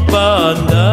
mopanda.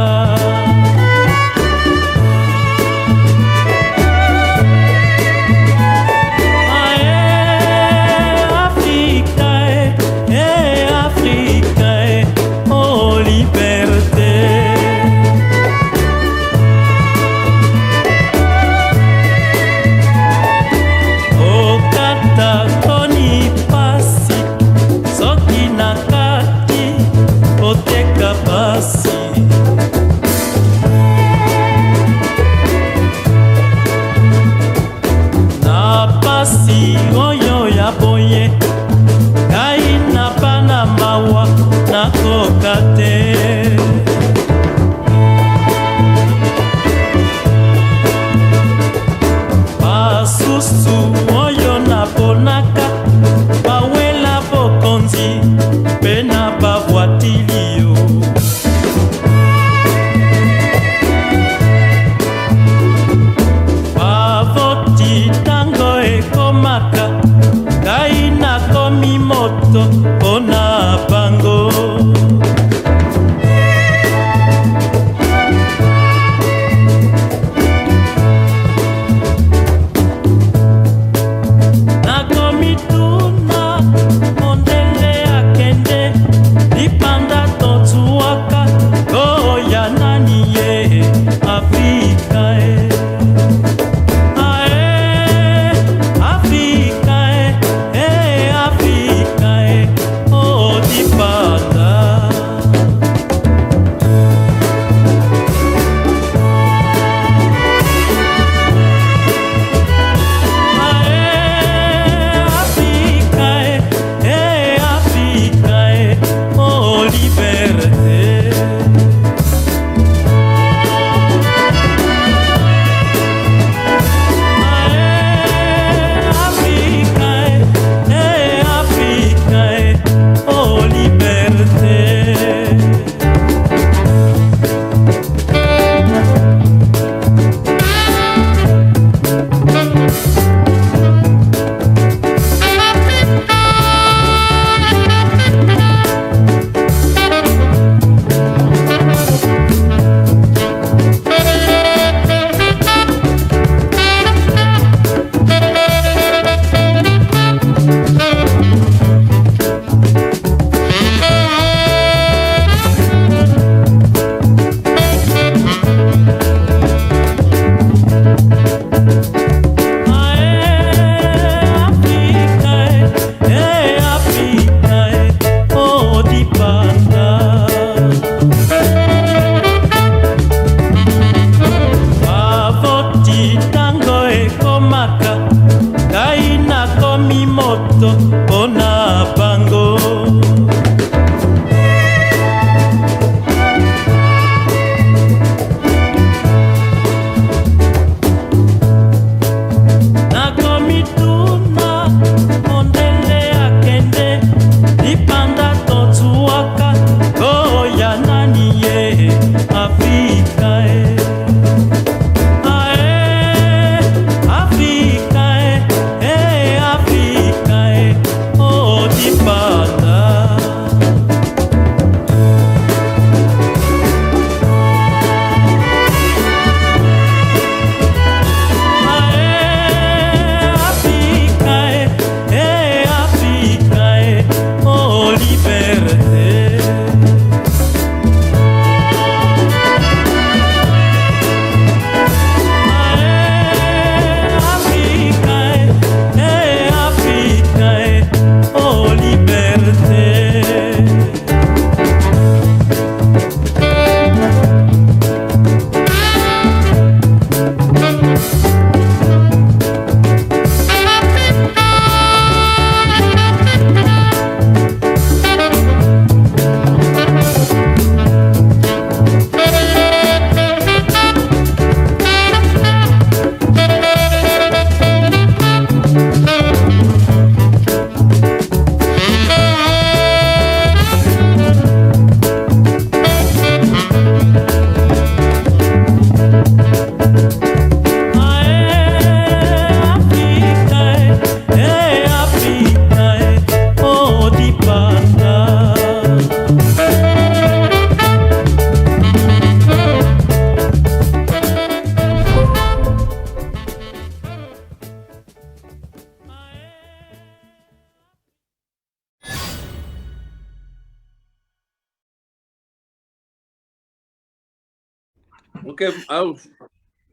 Okay,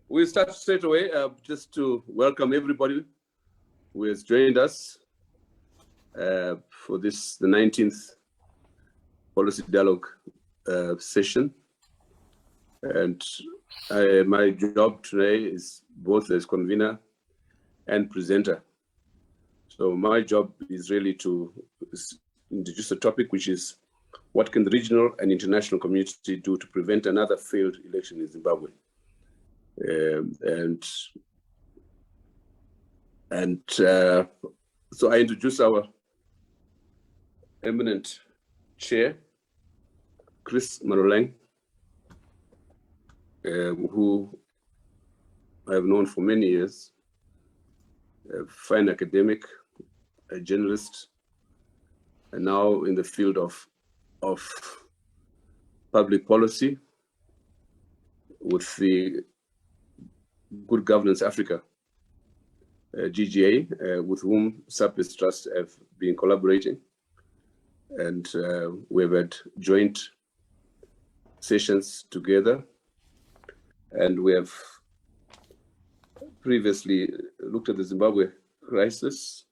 we'll start straight away. Just to welcome everybody who has joined us for this, the 19th Policy Dialogue session. And my job today is both as convener and presenter. So my job is really to introduce a topic, which is what can the regional and international community do to prevent another failed election in Zimbabwe? So I introduce our eminent chair, Chris Maroleng, who I have known for many years, a fine academic, a journalist, and now in the field of public policy with the Good Governance Africa, GGA, with whom Surplus Trust have been collaborating. And we've had joint sessions together. And we have previously looked at the Zimbabwe crisis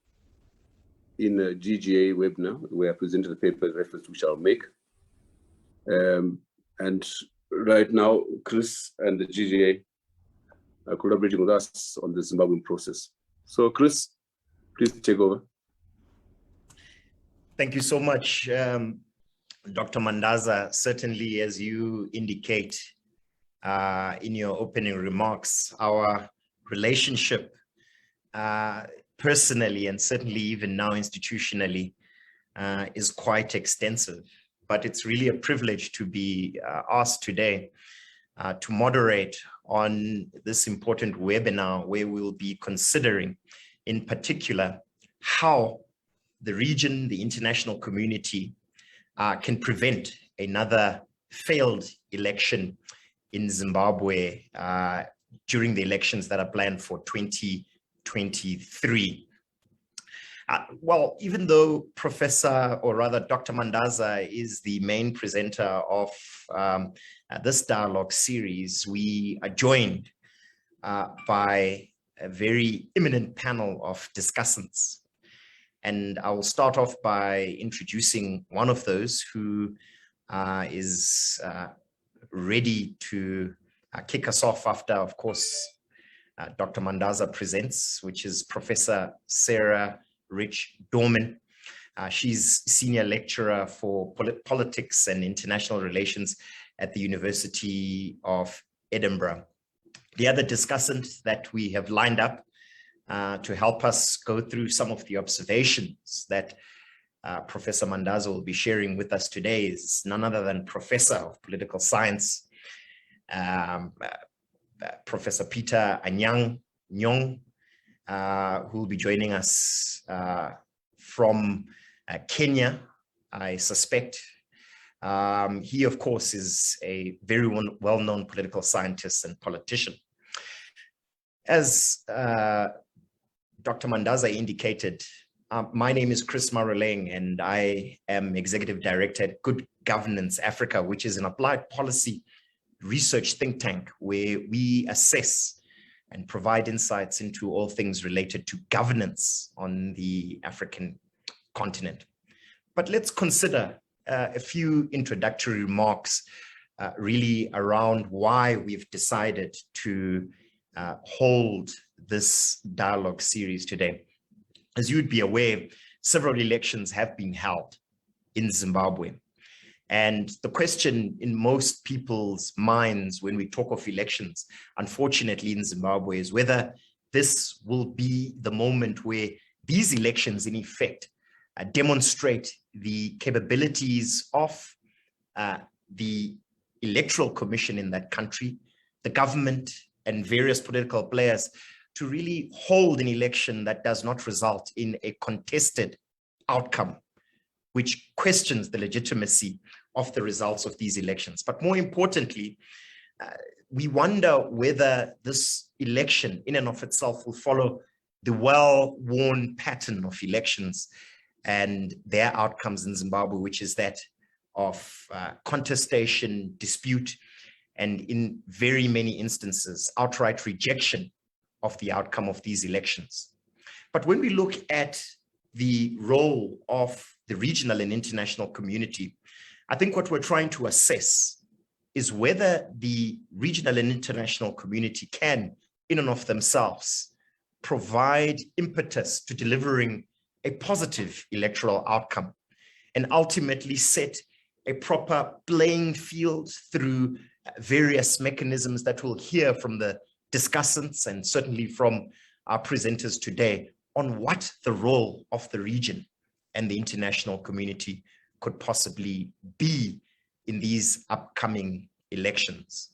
in a GGA webinar, where I presented the paper reference, which I'll make. And right now, Chris and the GGA are collaborating with us on the Zimbabwean process. So Chris, please take over. Thank you so much, Dr. Mandaza. Certainly, as you indicate in your opening remarks, our relationship personally and certainly even now institutionally is quite extensive. But it's really a privilege to be asked today to moderate on this important webinar, where we'll be considering in particular how the region, the international community can prevent another failed election in Zimbabwe during the elections that are planned for 2023. Well, even though Professor, or rather Dr. Mandaza, is the main presenter of this dialogue series, we are joined by a very eminent panel of discussants. And I will start off by introducing one of those who is ready to kick us off after, of course, Dr. Mandaza presents, which is Professor Sarah Rich Dorman. She's senior lecturer for politics and international relations at the University of Edinburgh. The other discussant that we have lined up to help us go through some of the observations that Professor Mandaza will be sharing with us today is none other than Professor of Political Science, Professor Peter Anyang Nyong, who will be joining us from Kenya, I suspect. He, of course, is a very well-known political scientist and politician. As Dr. Mandaza indicated, my name is Chris Maroleng, and I am Executive Director at Good Governance Africa, which is an applied policy research think tank where we assess and provide insights into all things related to governance on the African continent. But let's consider a few introductory remarks really around why we've decided to hold this dialogue series today. As you'd be aware, several elections have been held in Zimbabwe. And the question in most people's minds when we talk of elections, unfortunately in Zimbabwe, is whether this will be the moment where these elections in effect demonstrate the capabilities of the Electoral Commission in that country, the government and various political players to really hold an election that does not result in a contested outcome, which questions the legitimacy of the results of these elections. But more importantly, we wonder whether this election in and of itself will follow the well-worn pattern of elections and their outcomes in Zimbabwe, which is that of contestation, dispute, and in very many instances, outright rejection of the outcome of these elections. But when we look at the role of the regional and international community, I think what we're trying to assess is whether the regional and international community can, in and of themselves, provide impetus to delivering a positive electoral outcome and ultimately set a proper playing field through various mechanisms that we'll hear from the discussants and certainly from our presenters today on what the role of the region and the international community could possibly be in these upcoming elections.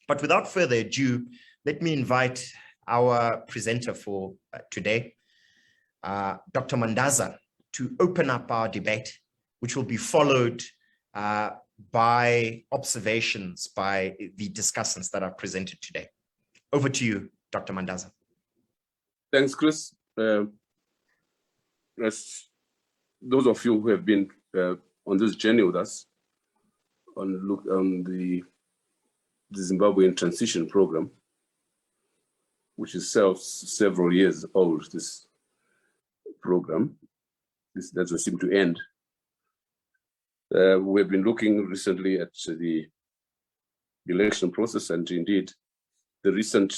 But without further ado, let me invite our presenter for today, Dr. Mandaza, to open up our debate, which will be followed by observations by the discussants that are presented today. Over to you, Dr. Mandaza. Thanks, Chris. As those of you who have been on this journey with us on the Zimbabwean transition program, which is several years old, this program, this doesn't seem to end. We've been looking recently at the election process, and indeed the recent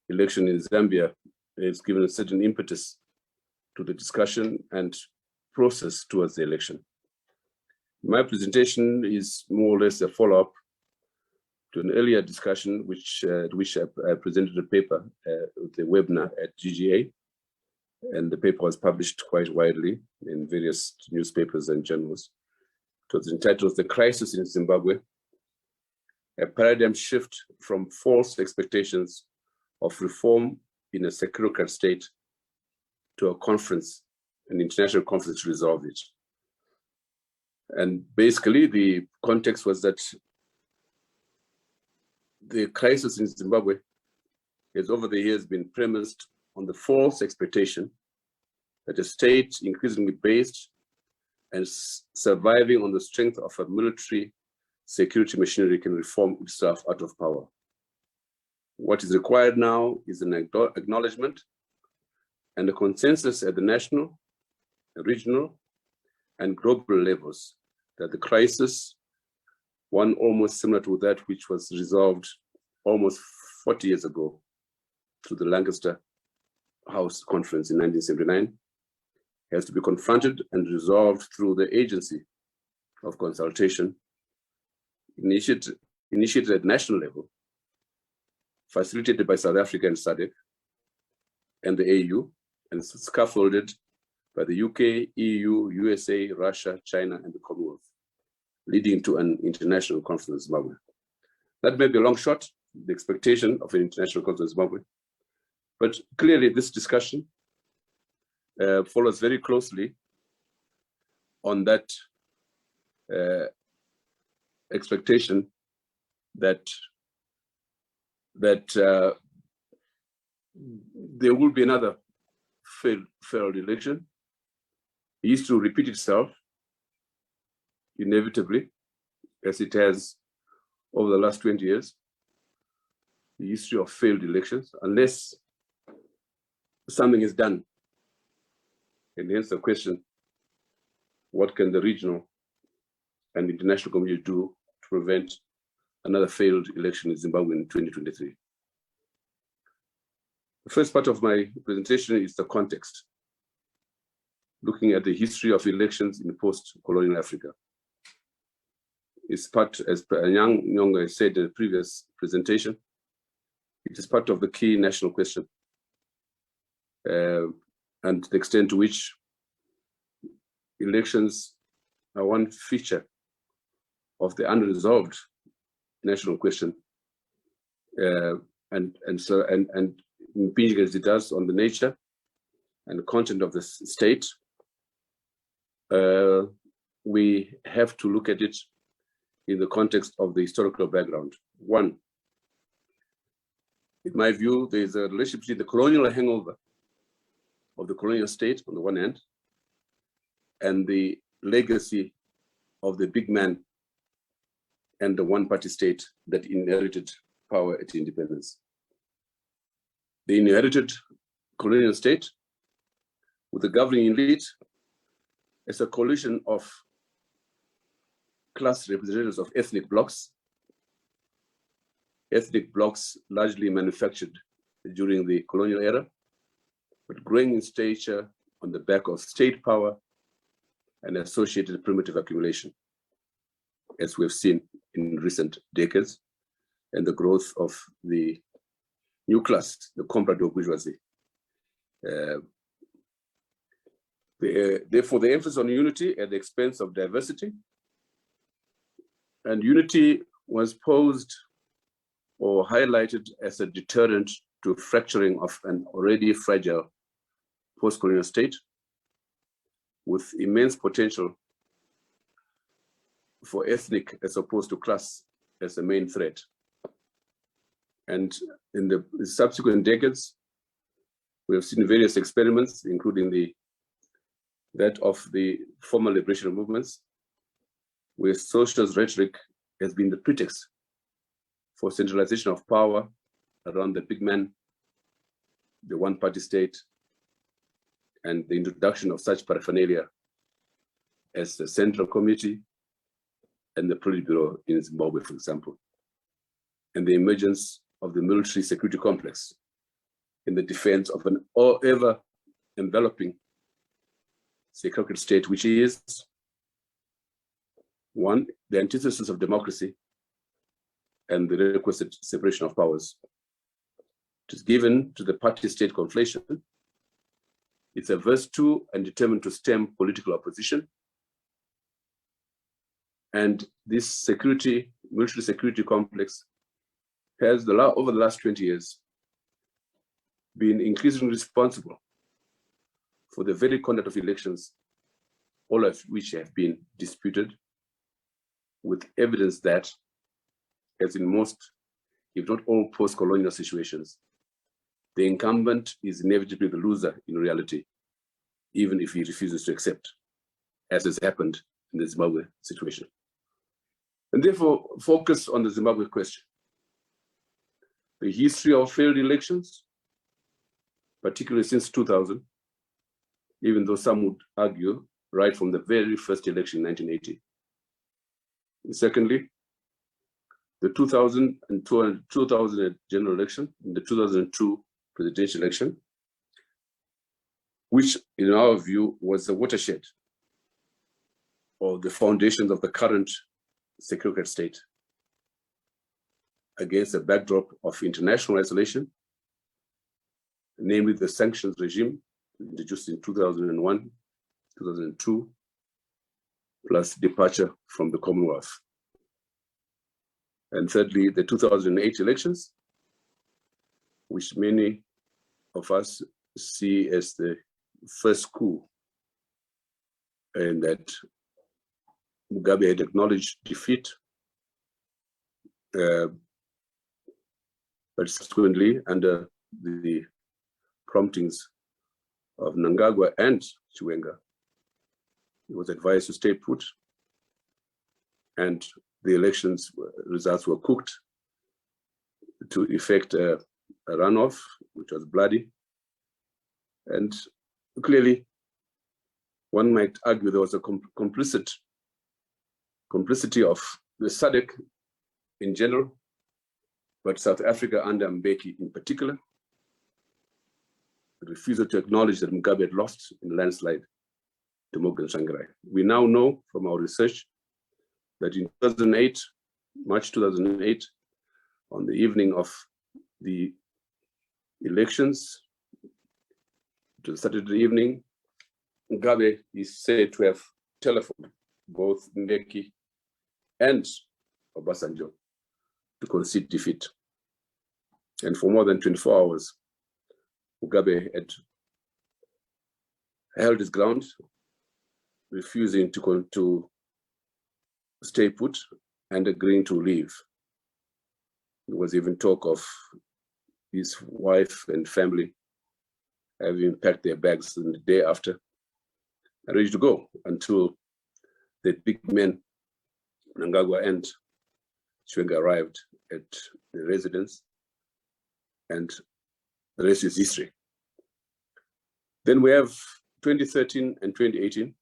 election in Zambia has given a certain impetus to the discussion and process towards the election. My presentation is more or less a follow-up to an earlier discussion, at which I presented a paper with the webinar at GGA, and the paper was published quite widely in various newspapers and journals. It was entitled "The Crisis in Zimbabwe: A Paradigm Shift from False Expectations of Reform in a Securocrat State to a Conference, an international conference to resolve it." And basically, the context was that the crisis in Zimbabwe has over the years been premised on the false expectation that a state increasingly based and surviving on the strength of a military security machinery can reform itself out of power. What is required now is an acknowledgement and a consensus at the national, regional, and global levels that the crisis, one almost similar to that which was resolved almost 40 years ago through the Lancaster House Conference in 1979, has to be confronted and resolved through the agency of consultation initiated at national level, facilitated by South Africa and SADC and the AU, and scaffolded by the UK, EU, USA, Russia, China, and the Commonwealth, leading to an international conference in Zimbabwe. That may be a long shot, the expectation of an international conference in Zimbabwe, but clearly this discussion follows very closely on that expectation that there will be another failed election. History will repeat itself inevitably, as it has over the last 20 years. The history of failed elections, unless something is done. And hence the question, what can the regional and international community do to prevent another failed election in Zimbabwe in 2023? The first part of my presentation is the context, looking at the history of elections in post-colonial Africa. It's part, as Nyong'o said in the previous presentation, it is part of the key national question, and the extent to which elections are one feature of the unresolved national question, and impinging as it does on the nature and content of the state. We have to look at it in the context of the historical background. One, in my view, there is a relationship between the colonial hangover of the colonial state on the one hand, and the legacy of the big man and the one-party state that inherited power at independence. The inherited colonial state with the governing elite as a coalition of class representatives of ethnic blocs largely manufactured during the colonial era, but growing in stature on the back of state power and associated primitive accumulation, as we've seen in recent decades, and the growth of the new class, the comprador bourgeoisie. Therefore, the emphasis on unity at the expense of diversity, and unity was posed or highlighted as a deterrent to fracturing of an already fragile post-colonial state with immense potential for ethnic as opposed to class as the main threat. And in the subsequent decades, we have seen various experiments, including that of the former liberation movements, where socialist rhetoric has been the pretext for centralization of power around the big man, the one-party state, and the introduction of such paraphernalia as the Central Committee and the Politburo in Zimbabwe, for example, and the emergence of the military security complex in the defense of an ever-enveloping security state, which is, one, the antithesis of democracy and the requisite separation of powers. It is given to the party-state conflation. It's averse to and determined to stem political opposition. And this military security complex has, over the last 20 years, been increasingly responsible for the very conduct of elections, all of which have been disputed, with evidence that, as in most, if not all post-colonial situations, the incumbent is inevitably the loser in reality, even if he refuses to accept, as has happened in the Zimbabwe situation. And therefore, focus on the Zimbabwe question. The history of failed elections, particularly since 2000, even though some would argue right from the very first election in 1980. And secondly, the 2000 general election, and the 2002 presidential election, which in our view was the watershed or the foundations of the current security state, against a backdrop of international isolation, namely the sanctions regime introduced in 2001, 2002, plus departure from the Commonwealth. And thirdly, the 2008 elections, which many of us see as the first coup, and that Mugabe had acknowledged defeat, but subsequently, under the promptings of Mnangagwa and Chiwenga, he was advised to stay put, and the elections results were cooked to effect a runoff, which was bloody. And clearly, one might argue there was a complicity of the SADC in general, but South Africa under Mbeki in particular, the refusal to acknowledge that Mugabe had lost in a landslide to Morgan Tsvangirai. We now know from our research that in 2008, March 2008, on the evening of the elections, to Saturday evening, Mugabe is said to have telephoned both Mbeki and Obasanjo to concede defeat. And for more than 24 hours, Mugabe had held his ground, refusing to stay put and agreeing to leave. There was even talk of his wife and family having packed their bags in the day after and ready to go until the big men, Mnangagwa and Chwenga arrived at the residence, and the rest is history. Then we have 2013 and 2018,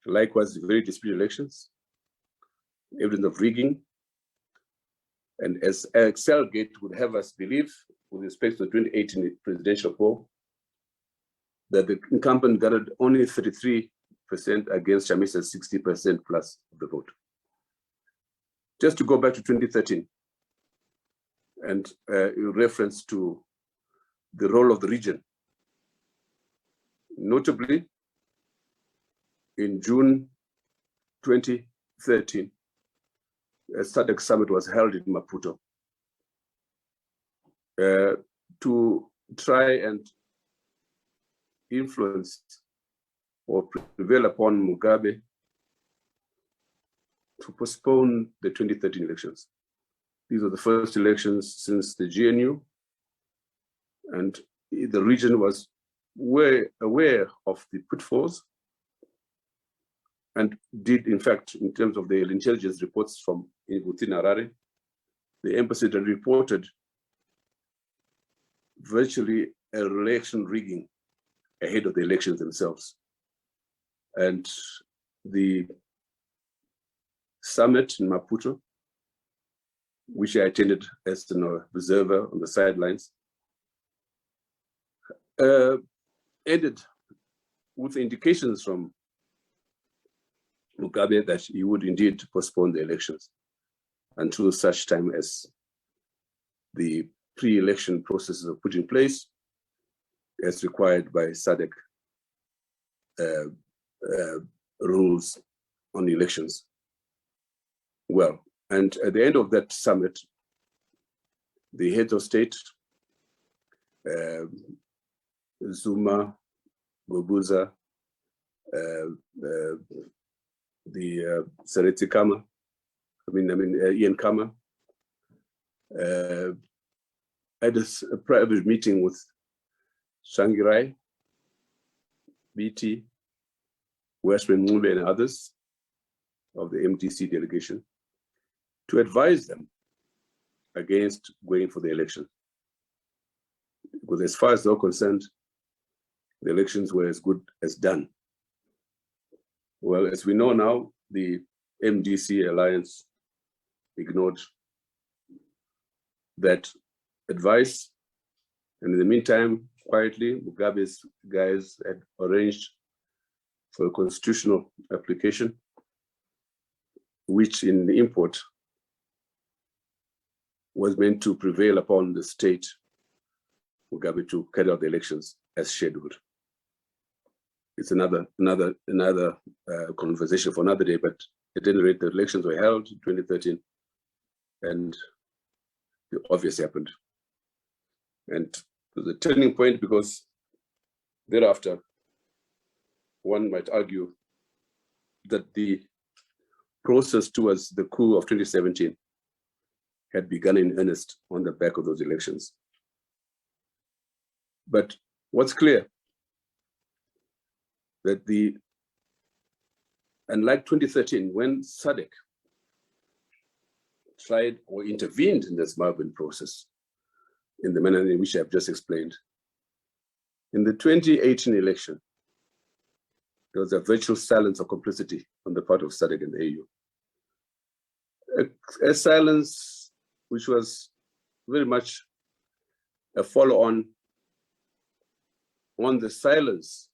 likewise very disputed elections, evidence of rigging, and as Excelgate would have us believe, with respect to the 2018 presidential poll, that the incumbent gathered only 33% against Chamisa's 60% plus of the vote. Just to go back to 2013, and in reference to the role of the region, notably in June 2013, a SADC summit was held in Maputo to try and influence or prevail upon Mugabe to postpone the 2013 elections. These are the first elections since the GNU, and the region was aware of the pitfalls and did, in fact, in terms of the intelligence reports from Ibuti Harare, the embassy had reported virtually a election rigging ahead of the elections themselves. And the summit in Maputo, which I attended as an observer on the sidelines, ended with indications from Mugabe that he would indeed postpone the elections until such time as the pre-election processes are put in place as required by SADC rules on elections. Well, and at the end of that summit, the heads of state, Zuma, Gobuza, the Seretse Khama, Ian Khama, had a private meeting with Shangirai, BT, Westman Mumbe, and others of the MDC delegation to advise them against going for the election. Because as far as they're concerned, the elections were as good as done. Well, as we know now, the MDC alliance ignored that advice. And in the meantime, quietly, Mugabe's guys had arranged for a constitutional application, which in the import was meant to prevail upon the state, Mugabe, to carry out the elections as scheduled. It's another conversation for another day, but at any rate, the elections were held in 2013, and the obvious happened. And it was a turning point because thereafter, one might argue that the process towards the coup of 2017 had begun in earnest on the back of those elections. But what's clear, that unlike 2013, when SADC tried or intervened in the Zimbabwean process in the manner in which I've just explained, in the 2018 election, there was a virtual silence of complicity on the part of SADC and the AU. A silence which was very much a follow-on on the silence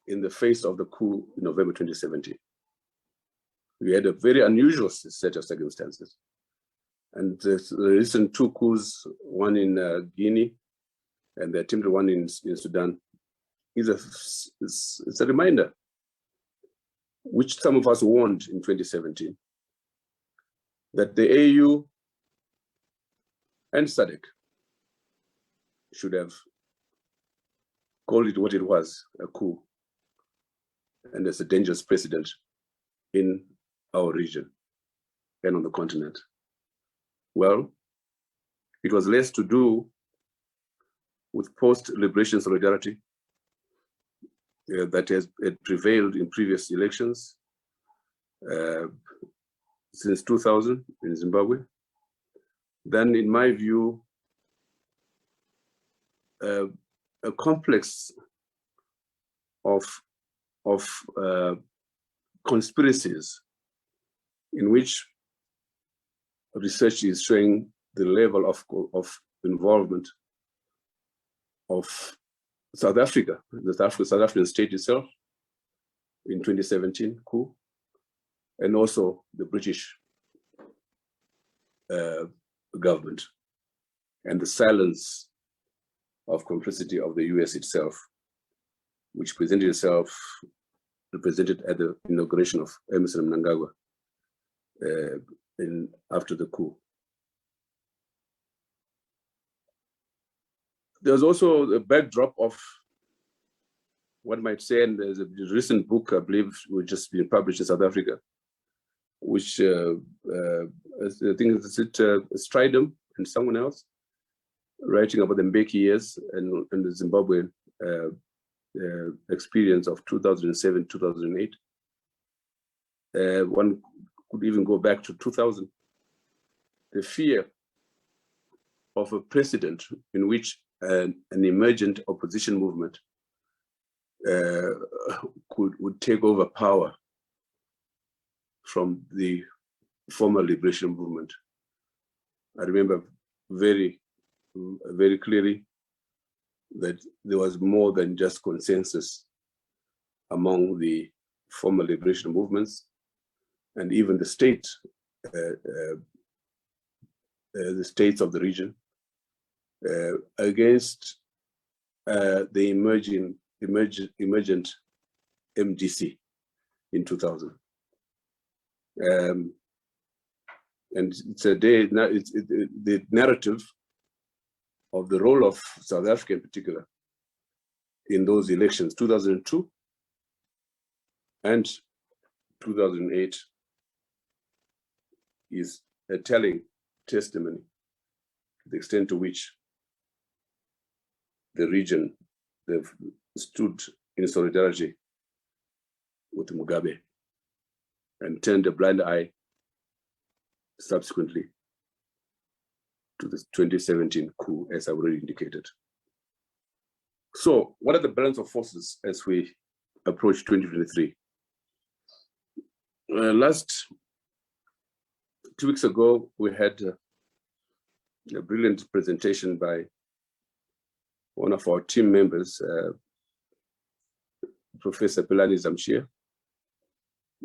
in the face of the coup in November 2017. We had a very unusual set of circumstances. And the recent two coups, one in Guinea and the attempted one in Sudan, it's a reminder, which some of us warned in 2017, that the AU and SADC should have called it what it was, a coup, and as a dangerous precedent in our region and on the continent. Well, it was less to do with post-liberation solidarity that had prevailed in previous elections. since 2000 in Zimbabwe, then in my view, a complex of conspiracies in which research is showing the level of involvement of South Africa, the South African state itself in 2017 coup, and also the British government, and the silence of complicity of the US itself, which presented itself represented at the inauguration of Emerson Mnangagwa after the coup. There's also a backdrop of one might say, and there's a recent book, I believe, which just been published in South Africa, which I think it's Stridham and someone else writing about the Mbeki years and the Zimbabwean experience of 2007, 2008. One could even go back to 2000. The fear of a precedent in which an emergent opposition movement would take over power from the former liberation movement. I remember very clearly that there was more than just consensus among the former liberation movements and even the states of the region against the emergent MDC in 2000. And it's a day now. The narrative of the role of South Africa in particular in those elections, 2002 and 2008, is a telling testimony to the extent to which the region stood in solidarity with Mugabe and turned a blind eye subsequently to the 2017 coup, as I already indicated. So what are the balance of forces as we approach 2023? Last 2 weeks ago, we had a brilliant presentation by one of our team members, Professor Pelani Zamshia,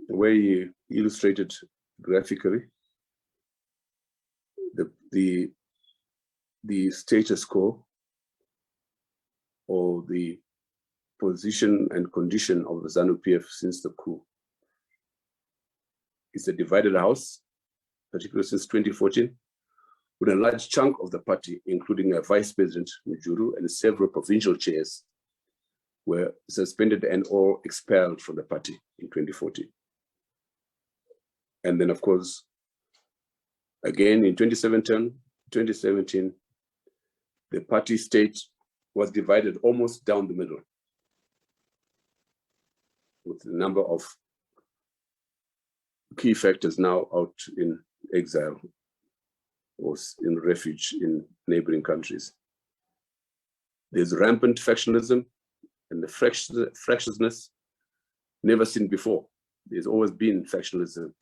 where he illustrated graphically the status quo or the position and condition of the ZANU-PF since the coup. It's a divided house, particularly since 2014, with a large chunk of the party, including a vice president, Mujuru, and several provincial chairs, were suspended and or expelled from the party in 2014. And then, of course, again in 2017, the party state was divided almost down the middle, with a number of key factors now out in exile or in refuge in neighboring countries. There's rampant factionalism and the fractiousness never seen before. There's always been factionalism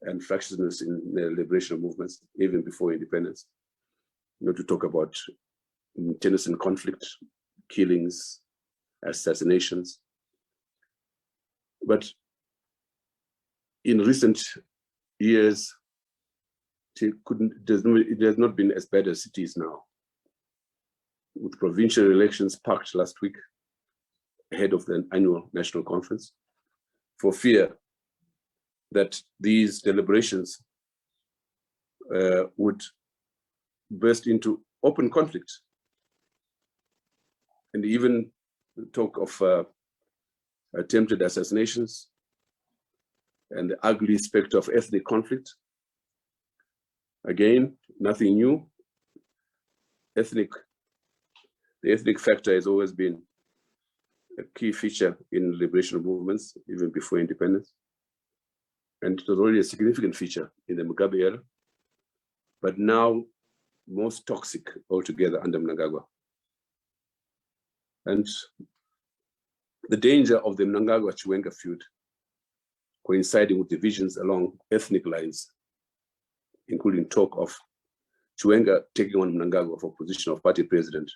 and fractiousness in the liberation movements, even before independence. Not to talk about internecine conflict, killings, assassinations. But in recent years, it has not been as bad as it is now. With provincial elections packed last week ahead of the annual national conference, for fear that these deliberations would burst into open conflict, and even talk of attempted assassinations and the ugly specter of ethnic conflict. Again, nothing new. The ethnic factor has always been a key feature in liberation movements, even before independence. And it was already a significant feature in the Mugabe era, but now most toxic altogether under Mnangagwa. And the danger of the Mnangagwa-Chiwenga feud coinciding with divisions along ethnic lines, including talk of Chiwenga taking on Mnangagwa for position of party president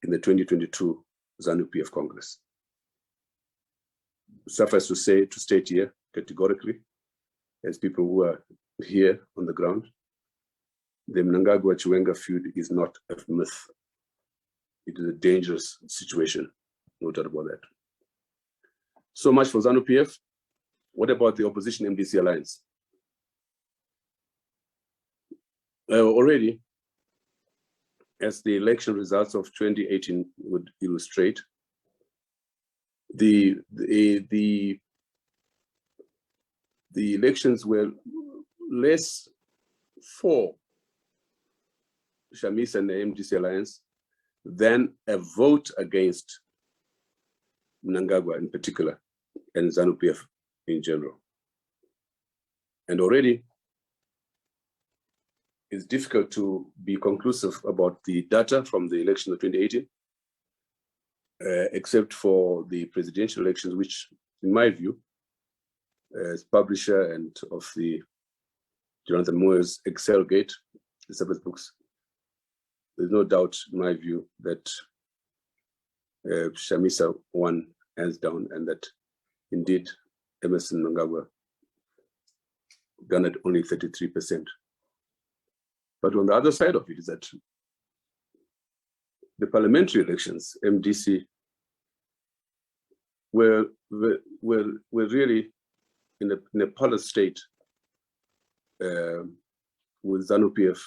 in the 2022 ZANU-PF Congress. Suffice to say, to state here categorically, as people who are here on the ground, the Mnangagwa-Chiwenga feud is not a myth. It is a dangerous situation, no doubt about that. So much for ZANU-PF. What about the opposition MDC alliance? Already, as the election results of 2018 would illustrate, the elections were less for Chamisa and the MDC alliance than a vote against Mnangagwa in particular and ZANU-PF in general. And already it's difficult to be conclusive about the data from the election of 2018, except for the presidential elections, which in my view, as publisher and of the Jonathan Moyer's Excel Gate, Elizabeth books, there's no doubt in my view that Chamisa won hands down, and that indeed Emmerson Mnangagwa garnered only 33%. But on the other side of it is that the parliamentary elections, MDC, were really in a polar state, with ZANU-PF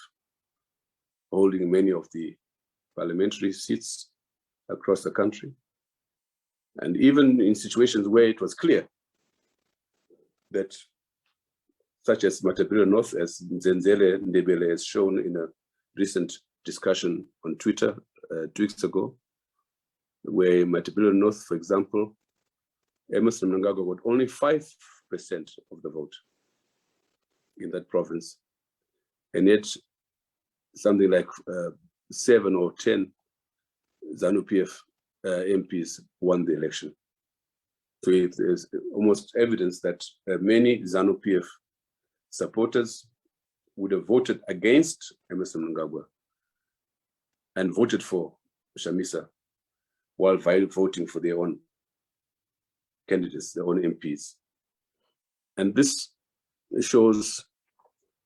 holding many of the parliamentary seats across the country. And even in situations where it was clear that, such as Matabele North, as Nzenzele Ndebele has shown in a recent discussion on Twitter 2 weeks ago, where Matabele North, for example, Emmerson Mnangagwa got only 5% of the vote in that province. And yet something like 7 or 10 ZANU-PF MPs won the election. So there's almost evidence that many ZANU-PF supporters would have voted against Emmerson Mnangagwa and voted for Chamisa while voting for their own candidates, their own MPs. And this shows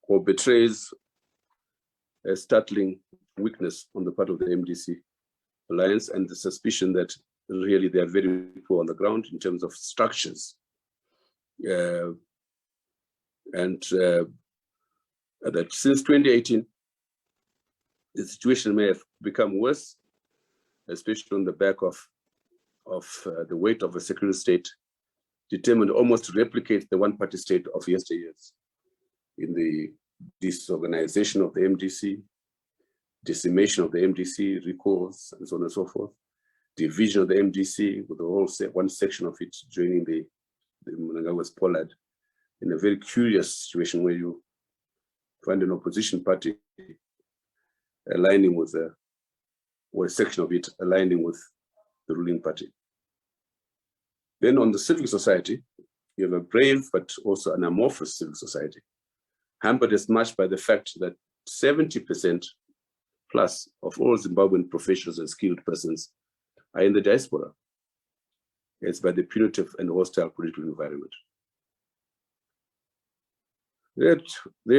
or betrays a startling weakness on the part of the MDC alliance, and the suspicion that really they are very poor on the ground in terms of structures. And that since 2018, the situation may have become worse, especially on the back of the weight of a secular state determined almost to replicate the one-party state of yesteryears in the disorganization of the MDC, decimation of the MDC, recalls, and so on and so forth, division of the MDC with the whole one section of it joining the Mnangagwa's pollard, in a very curious situation where you find an opposition party aligning with or a section of it aligning with the ruling party. Then on the civic society, you have a brave but also an amorphous civil society, hampered as much by the fact that 70% plus of all Zimbabwean professionals and skilled persons are in the diaspora. It's by the punitive and hostile political environment.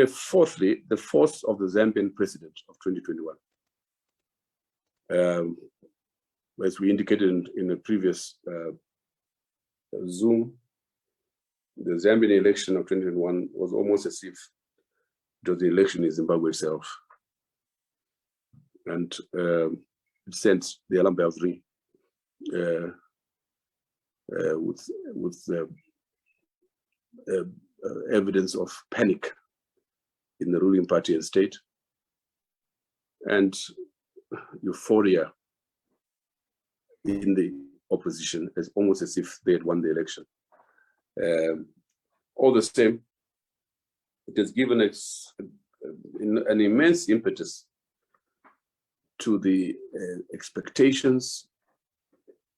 Fourthly, the force of the Zambian president of 2021. As we indicated in a previous Zoom, the Zambian election of 2021 was almost as if it was the election in Zimbabwe itself. And it sent the alarm bells ring with evidence of panic in the ruling party and state, and euphoria in the opposition, as almost as if they had won the election. all the same, it has given us an immense impetus to the expectations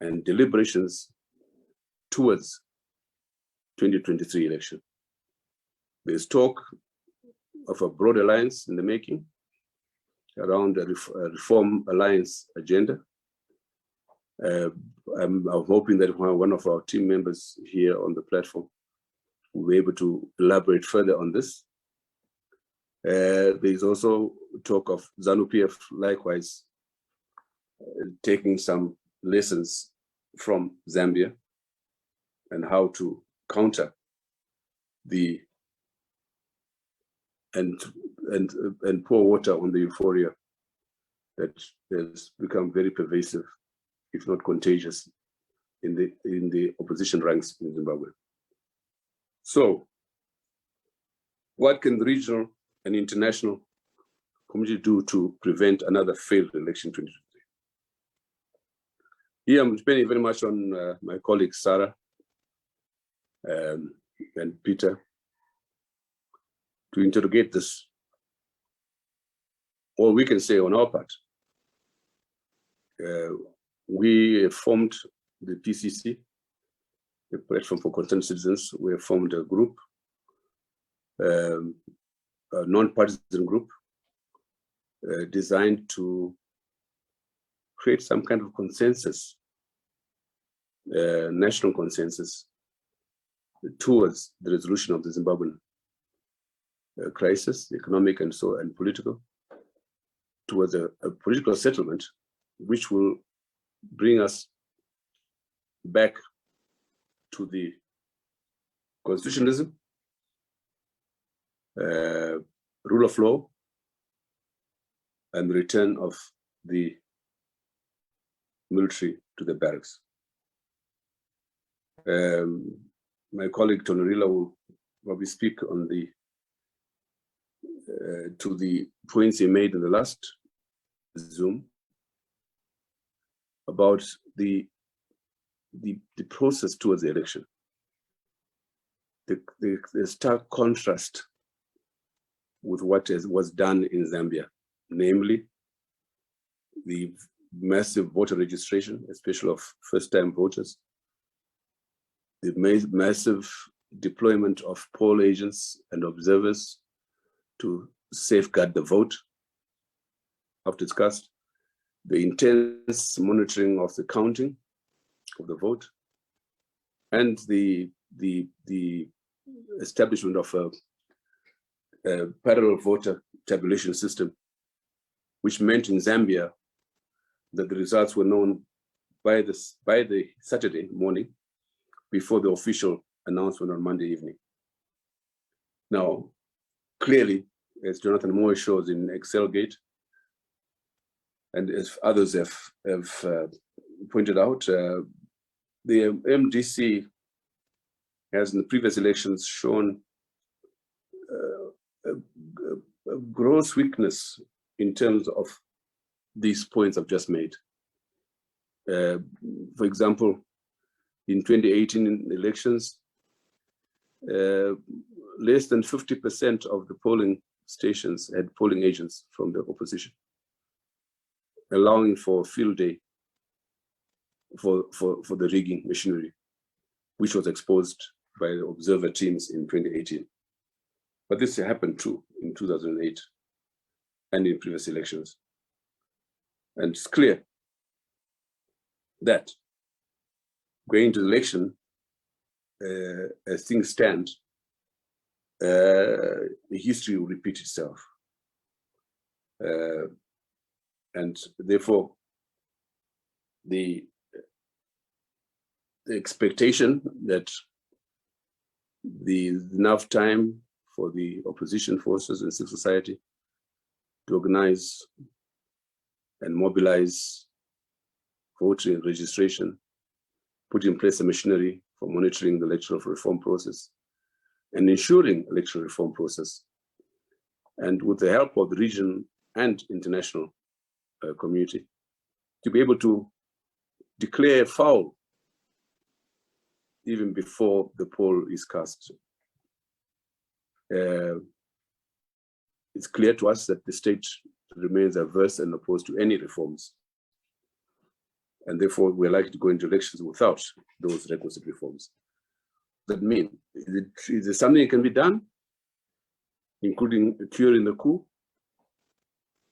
and deliberations towards 2023 election. There's talk of a broad alliance in the making around a reform alliance agenda. I'm hoping that one of our team members here on the platform will be able to elaborate further on this. There's also talk of ZANU-PF likewise taking some lessons from Zambia and how to counter the and pour water on the euphoria that has become very pervasive, if not contagious, in the opposition ranks in Zimbabwe. So, what can the regional and international community do to prevent another failed election 2023? Here I'm depending very much on my colleagues Sarah and Peter to interrogate this. All we can say on our part, we have formed the PCC, the Platform for Concerned Citizens. We have formed a group, a non-partisan group, designed to create some kind of consensus, national consensus, towards the resolution of the Zimbabwean crisis, economic and political, towards a political settlement, which will bring us back to the constitutionalism, rule of law, and return of the military to the barracks. My colleague Tonorila will probably speak on the to the points he made in the last Zoom about the process towards the election. The stark contrast with what was done in Zambia, namely the massive voter registration, especially of first-time voters, the massive deployment of poll agents and observers to safeguard the vote after it's cast, the intense monitoring of the counting of the vote, and the establishment of a parallel voter tabulation system, which meant in Zambia that the results were known by the Saturday morning before the official announcement on Monday evening. Now, clearly, as Jonathan Moore shows in Excelgate, and as others have pointed out, the MDC has in the previous elections shown a gross weakness in terms of these points I've just made. For example, in 2018 elections, less than 50% of the polling stations had polling agents from the opposition, allowing for field day for the rigging machinery, which was exposed by the observer teams in 2018. But this happened too in 2008 and in previous elections. And it's clear that going to the election, as things stand, history will repeat itself. And therefore, the expectation that enough time for the opposition forces and civil society to organize and mobilize voter registration, put in place a machinery for monitoring the electoral reform process and ensuring electoral reform process, and with the help of the region and international community, to be able to declare foul even before the poll is cast it's clear to us that the state remains averse and opposed to any reforms. And therefore, we're likely to go into elections without those requisite reforms. That means, is there something that can be done, including curing the coup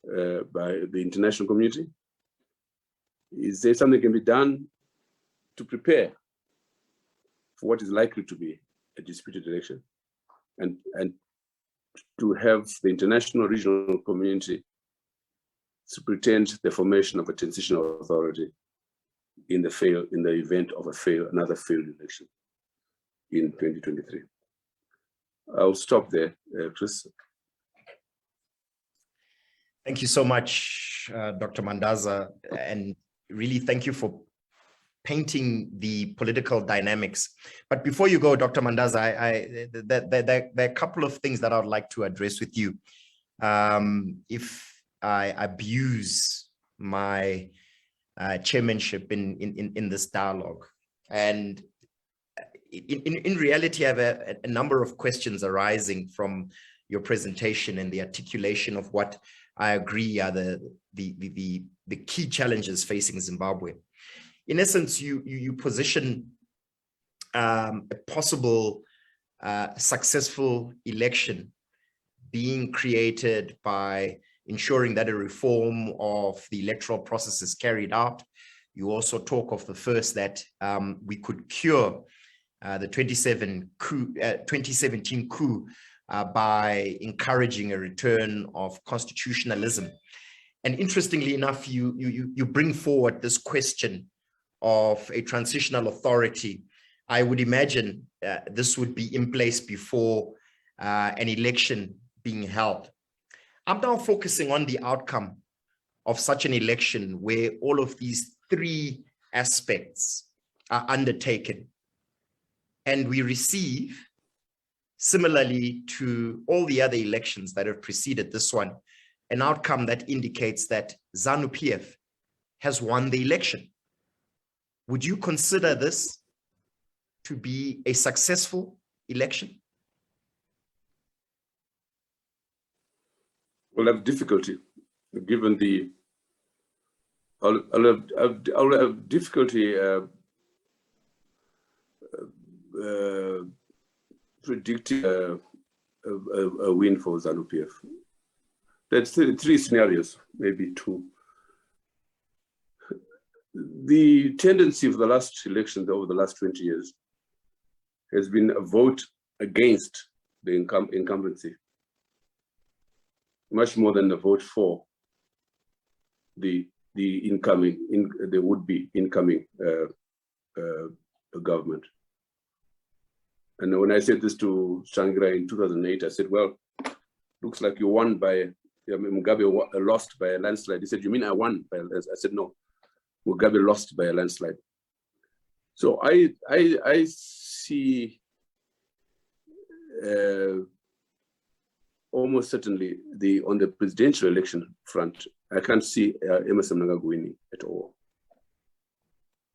by the international community? Is there something that can be done to prepare for what is likely to be a disputed election, and to have the international regional community to pretend the formation of a transitional authority in the event of another failed election in 2023. I'll stop there, Chris. Thank you so much, Dr. Mandaza, and really thank you for painting the political dynamics. But before you go, Dr. Mandaza, there are a couple of things that I would like to address with you. If I abuse my chairmanship in this dialogue, and in reality, I have a number of questions arising from your presentation and the articulation of what I agree are the key challenges facing Zimbabwe. In essence, you position a possible successful election being created by ensuring that a reform of the electoral process is carried out. You also talk of the first that we could cure the 2017 coup by encouraging a return of constitutionalism. And interestingly enough, you bring forward this question of a transitional authority. I would imagine this would be in place before an election being held. I'm now focusing on the outcome of such an election where all of these three aspects are undertaken. And we receive, similarly to all the other elections that have preceded this one, an outcome that indicates that ZANU-PF has won the election. Would you consider this to be a successful election? Well, I have difficulty, given the, I'll have difficulty predicting a win for ZANU-PF. There's three scenarios, maybe two. The tendency of the last elections over the last 20 years has been a vote against the incumbency, much more than a vote for the would-be incoming government. And when I said this to Shangira in 2008, I said, well, looks like you won by, Mugabe lost by a landslide. He said, you mean I won by a landslide? I said, no, Mugabe lost by a landslide. So I see almost certainly on the presidential election front, I can't see Emerson Mnangagwa winning at all.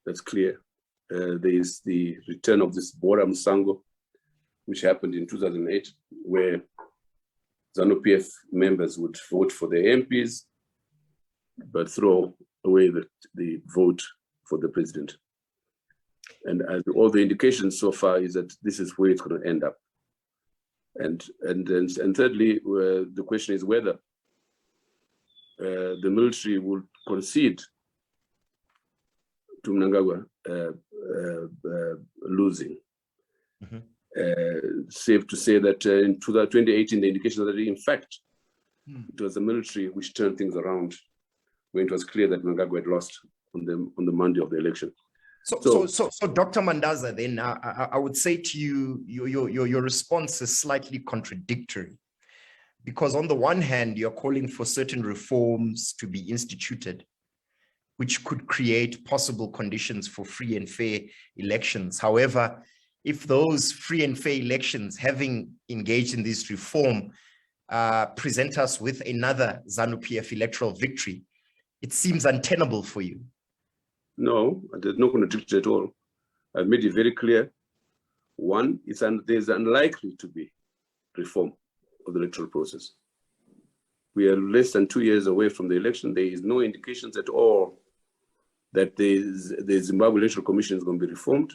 That's clear. There is the return of this Bora Msango, which happened in 2008, where ZANU-PF members would vote for their MPs, but throw away the vote for the president. And all the indications so far is that this is where it's going to end up. And thirdly, the question is whether the military will concede to Mnangagwa losing. Mm-hmm. Safe to say that in 2018, the indications that in fact, it was the military which turned things around when it was clear that Mnangagwa had lost on the Monday of the election. So Dr. Mandaza, then I would say to you, your response is slightly contradictory, because on the one hand, you're calling for certain reforms to be instituted, which could create possible conditions for free and fair elections. However, if those free and fair elections, having engaged in this reform, present us with another ZANU-PF electoral victory, it seems untenable for you. No, there's no contradiction at all. I've made it very clear. One, there's unlikely to be reform of the electoral process. We are less than 2 years away from the election. There is no indications at all that the Zimbabwe Electoral Commission is going to be reformed.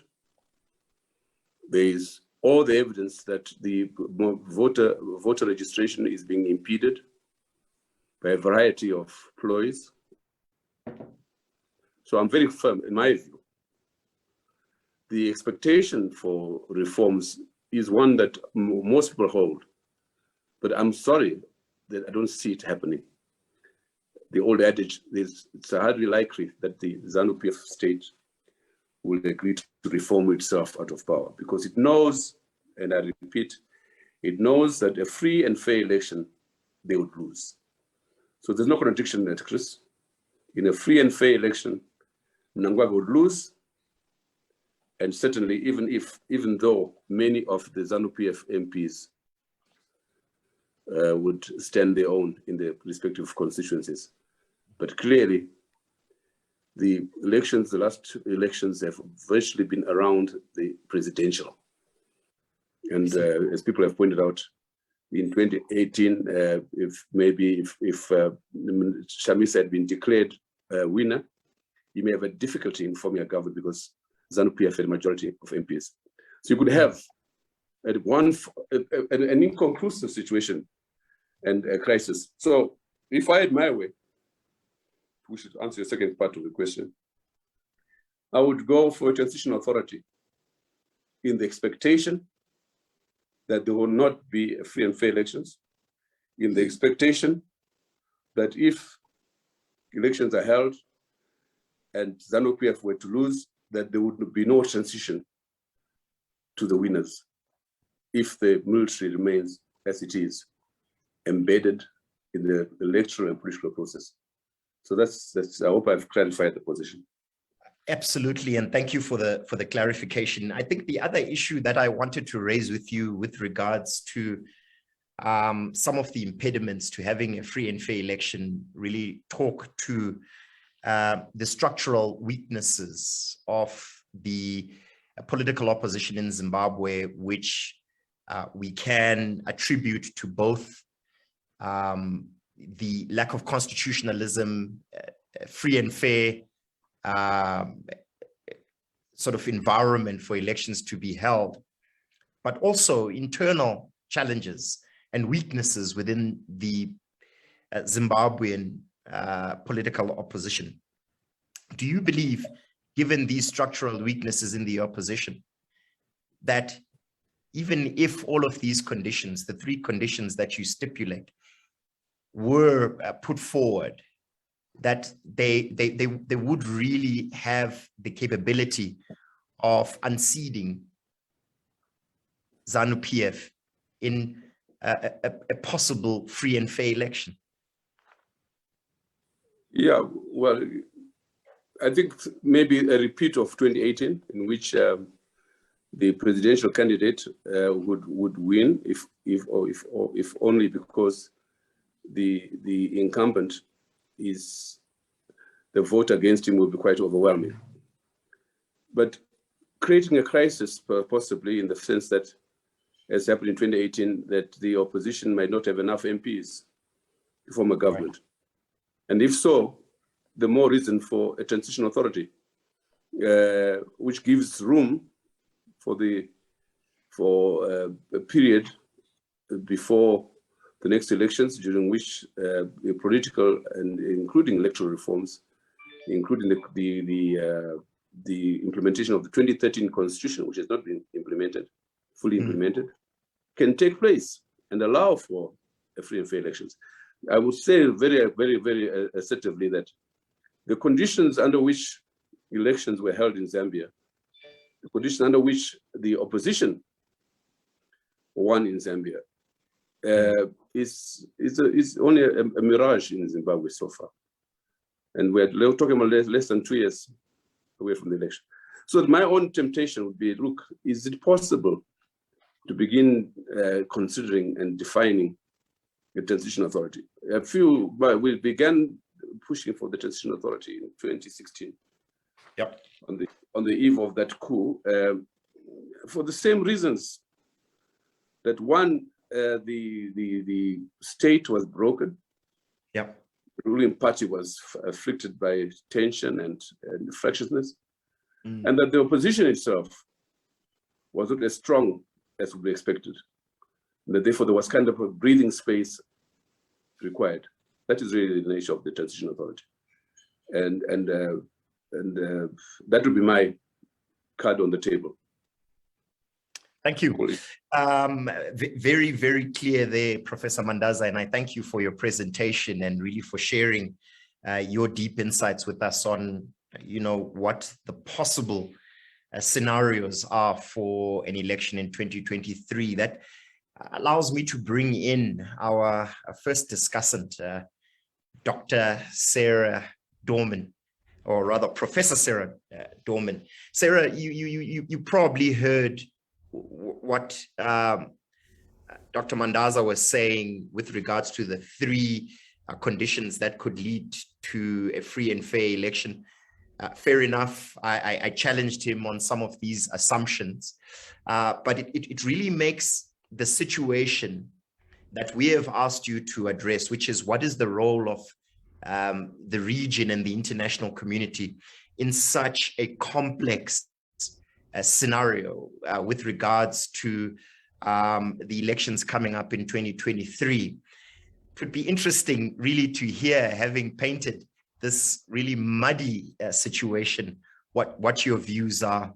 There is all the evidence that the voter registration is being impeded by a variety of ploys. So I'm very firm in my view. The expectation for reforms is one that most people hold, but I'm sorry that I don't see it happening. The old adage is it's hardly likely that the ZANU-PF state will agree to reform itself out of power, because it knows, and I repeat, it knows that a free and fair election, they would lose. So there's no contradiction in that, Chris. In a free and fair election, Mnangagwa would lose, and certainly even though many of the ZANU-PF MPs would stand their own in their respective constituencies. But clearly, the elections, the last elections have virtually been around the presidential. And as people have pointed out, in 2018, if Shamisa had been declared a winner, you may have a difficulty in forming a government because ZANU-PF had a majority of MPs. So you could have an inconclusive situation and a crisis. So if I had my way, we should answer the second part of the question, I would go for a transitional authority in the expectation that there will not be free and fair elections, in the expectation that if elections are held and ZANU-PF were to lose, that there would be no transition to the winners if the military remains as it is, embedded in the electoral and political process. So that's I hope I've clarified the position. Absolutely, and thank you for the clarification. I think the other issue that I wanted to raise with you with regards to some of the impediments to having a free and fair election really talk to the structural weaknesses of the political opposition in Zimbabwe, which we can attribute to both the lack of constitutionalism, free and fair sort of environment for elections to be held, but also internal challenges and weaknesses within the Zimbabwean political opposition. Do you believe, given these structural weaknesses in the opposition, that even if all of these conditions, the three conditions that you stipulate, were put forward, that they would really have the capability of unseating ZANU-PF in a possible free and fair election? Yeah, well, I think maybe a repeat of 2018, in which the presidential candidate would win if only because the incumbent is, the vote against him will be quite overwhelming. But creating a crisis possibly in the sense that, as happened in 2018, that the opposition might not have enough MPs to form a government. Right. And if so, the more reason for a transition authority, which gives room for a period before the next elections, during which the political and including electoral reforms, including the implementation of the 2013 constitution, which has not been implemented, fully implemented, can take place and allow for a free and fair elections. I would say very, very, very assertively that the conditions under which elections were held in Zambia, the conditions under which the opposition won in Zambia, is only a mirage in Zimbabwe so far. And we're talking about less than 2 years away from the election. So my own temptation would be, look, is it possible to begin considering and defining a transition authority? We began pushing for the transition authority in 2016. Yep. On the eve of that coup, for the same reasons that one, the state was broken. Yep. The ruling party was afflicted by tension and fractiousness, and that the opposition itself was not as strong as would be expected. And that therefore there was kind of a breathing space required. That is really the nature of the transition authority. And that would be my card on the table. Thank you. Very, very clear there, Professor Mandaza, and I thank you for your presentation and really for sharing your deep insights with us on, what the possible scenarios are for an election in 2023. That allows me to bring in our first discussant, Dr. Sarah Dorman, or rather Professor Sarah Dorman. Sarah, you probably heard what Dr. Mandaza was saying with regards to the three conditions that could lead to a free and fair election. Fair enough, I challenged him on some of these assumptions, but it really makes the situation that we have asked you to address, which is what is the role of the region and the international community in such a complex scenario with regards to the elections coming up in 2023. It would be interesting really to hear, having painted this really muddy situation, what your views are.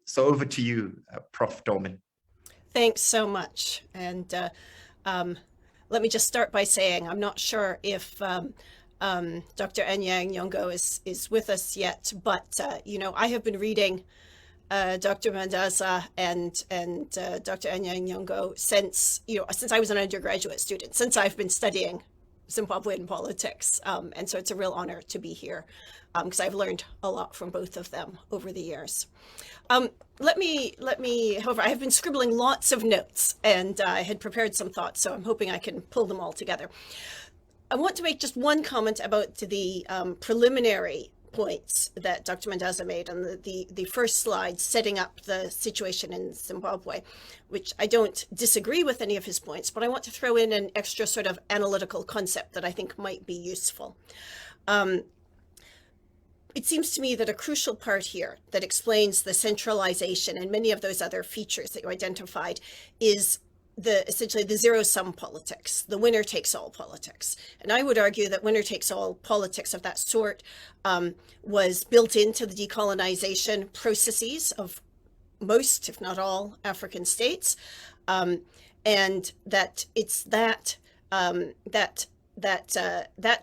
So over to you, Prof. Dorman. Thanks so much. And let me just start by saying I'm not sure if Dr. Anyang Nyong'o is with us yet, but I have been reading Dr. Mandaza and Dr. Anyang Nyong'o since I was an undergraduate student, since I've been studying Zimbabwean politics, and so it's a real honor to be here because I've learned a lot from both of them over the years. Let me, however, I have been scribbling lots of notes and I had prepared some thoughts, so I'm hoping I can pull them all together. I want to make just one comment about the preliminary points that Dr. Mandaza made on the first slide, setting up the situation in Zimbabwe, which I don't disagree with any of his points, but I want to throw in an extra sort of analytical concept that I think might be useful. It seems to me that a crucial part here that explains the centralization and many of those other features that you identified is essentially the zero-sum politics, the winner-takes-all politics. And I would argue that winner-takes-all politics of that sort was built into the decolonization processes of most, if not all, African states, and that it's that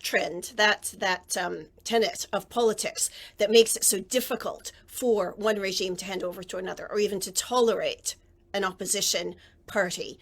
trend, that tenet of politics that makes it so difficult for one regime to hand over to another, or even to tolerate an opposition party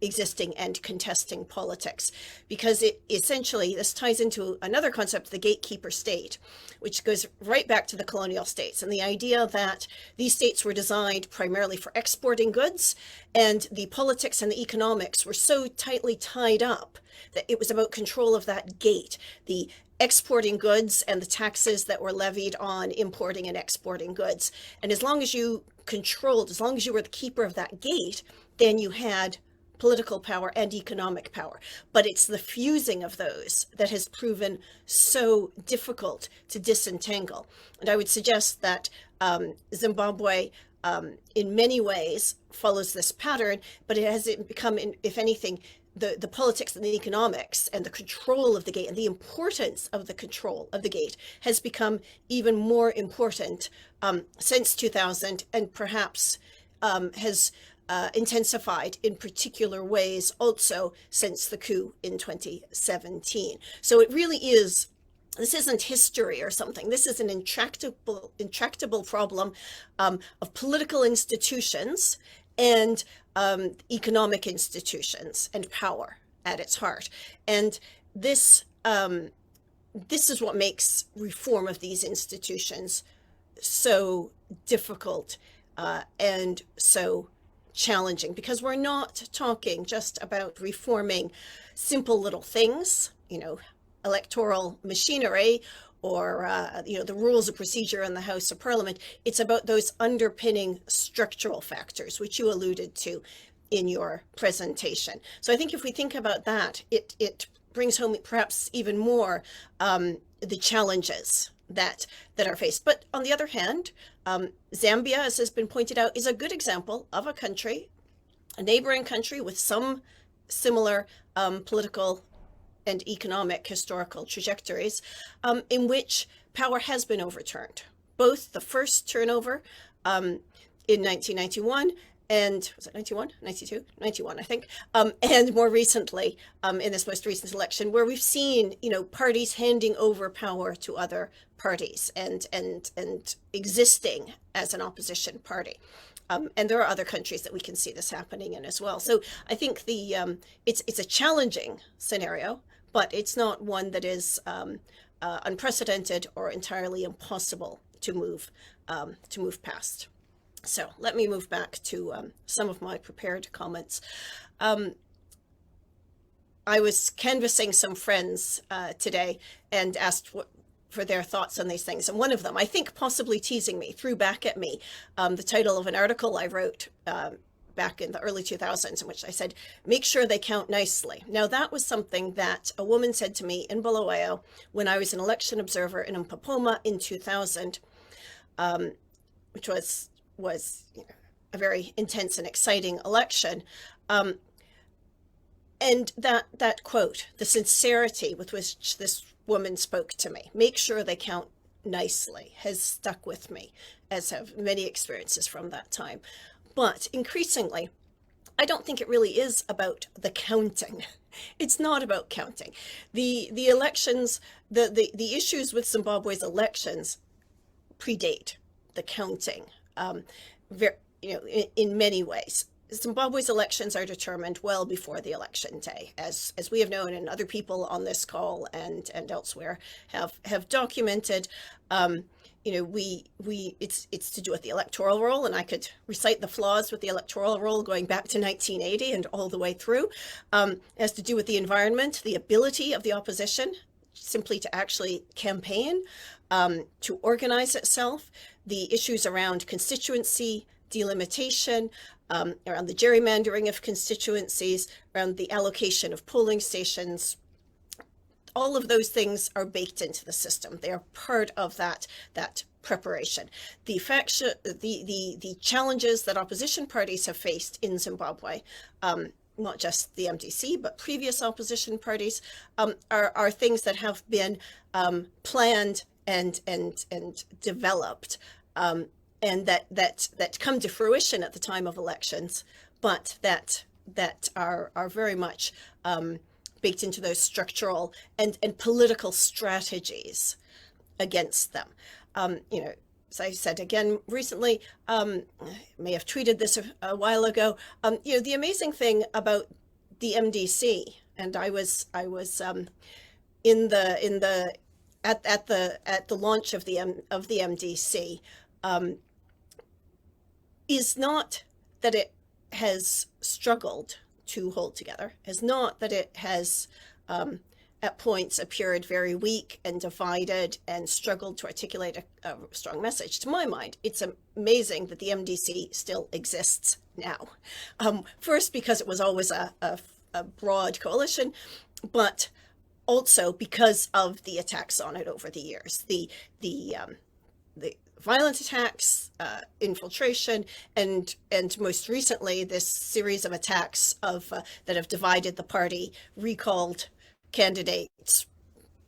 existing and contesting politics, because it essentially, this ties into another concept, the gatekeeper state, which goes right back to the colonial states and the idea that these states were designed primarily for exporting goods, and the politics and the economics were so tightly tied up that it was about control of that gate, the exporting goods and the taxes that were levied on importing and exporting goods. And as long as you controlled, as long as you were the keeper of that gate, then you had political power and economic power. But it's the fusing of those that has proven so difficult to disentangle. And I would suggest that Zimbabwe in many ways follows this pattern, but it has become, if anything, the politics and the economics and the control of the gate and the importance of the control of the gate has become even more important since 2000, and perhaps has intensified in particular ways also since the coup in 2017. So it really is, this isn't history or something. This is an intractable problem of political institutions and economic institutions and power at its heart. And this is what makes reform of these institutions so difficult and so challenging, because we're not talking just about reforming simple little things, electoral machinery or the rules of procedure in the House of Parliament. It's about those underpinning structural factors, which you alluded to, in your presentation. So I think if we think about that, it brings home perhaps even more the challenges that are faced. But on the other hand, Zambia, as has been pointed out, is a good example of a country, a neighboring country with some similar political and economic historical trajectories, in which power has been overturned. Both the first turnover in 1991 and was it 91, 92, 91, I think, and more recently in this most recent election, where we've seen, parties handing over power to other parties and existing as an opposition party. And there are other countries that we can see this happening in as well. So I think it's a challenging scenario, but it's not one that is unprecedented or entirely impossible to move past. So let me move back to some of my prepared comments. I was canvassing some friends today and asked for their thoughts on these things. And one of them, I think possibly teasing me, threw back at me the title of an article I wrote back in the early 2000s, in which I said, make sure they count nicely. Now, that was something that a woman said to me in Bulawayo when I was an election observer in Mpapoma in 2000, which was a very intense and exciting election. And that quote, the sincerity with which this woman spoke to me, make sure they count nicely, has stuck with me, as have many experiences from that time. But increasingly, I don't think it really is about the counting. It's not about counting. The elections, the issues with Zimbabwe's elections predate the counting. In many ways, Zimbabwe's elections are determined well before the election day, as we have known, and other people on this call and elsewhere have documented. It's to do with the electoral roll, and I could recite the flaws with the electoral roll going back to 1980 and all the way through. It has to do with the environment, the ability of the opposition simply to actually campaign, to organize itself, the issues around constituency delimitation, around the gerrymandering of constituencies, around the allocation of polling stations. All of those things are baked into the system. They are part of that preparation. The challenges that opposition parties have faced in Zimbabwe, not just the MDC, but previous opposition parties, are things that have been planned and developed, and that come to fruition at the time of elections, but that are very much baked into those structural and political strategies against them. As I said again recently, may have tweeted this a while ago. The amazing thing about the MDC, and I was at the launch of the MDC, is not that it has struggled to hold together, is not that it has at points appeared very weak and divided and struggled to articulate a strong message. To my mind, it's amazing that the MDC still exists now. First, because it was always a broad coalition, but also because of the attacks on it over the years, the violent attacks, infiltration, and most recently this series of attacks that have divided the party, recalled candidates,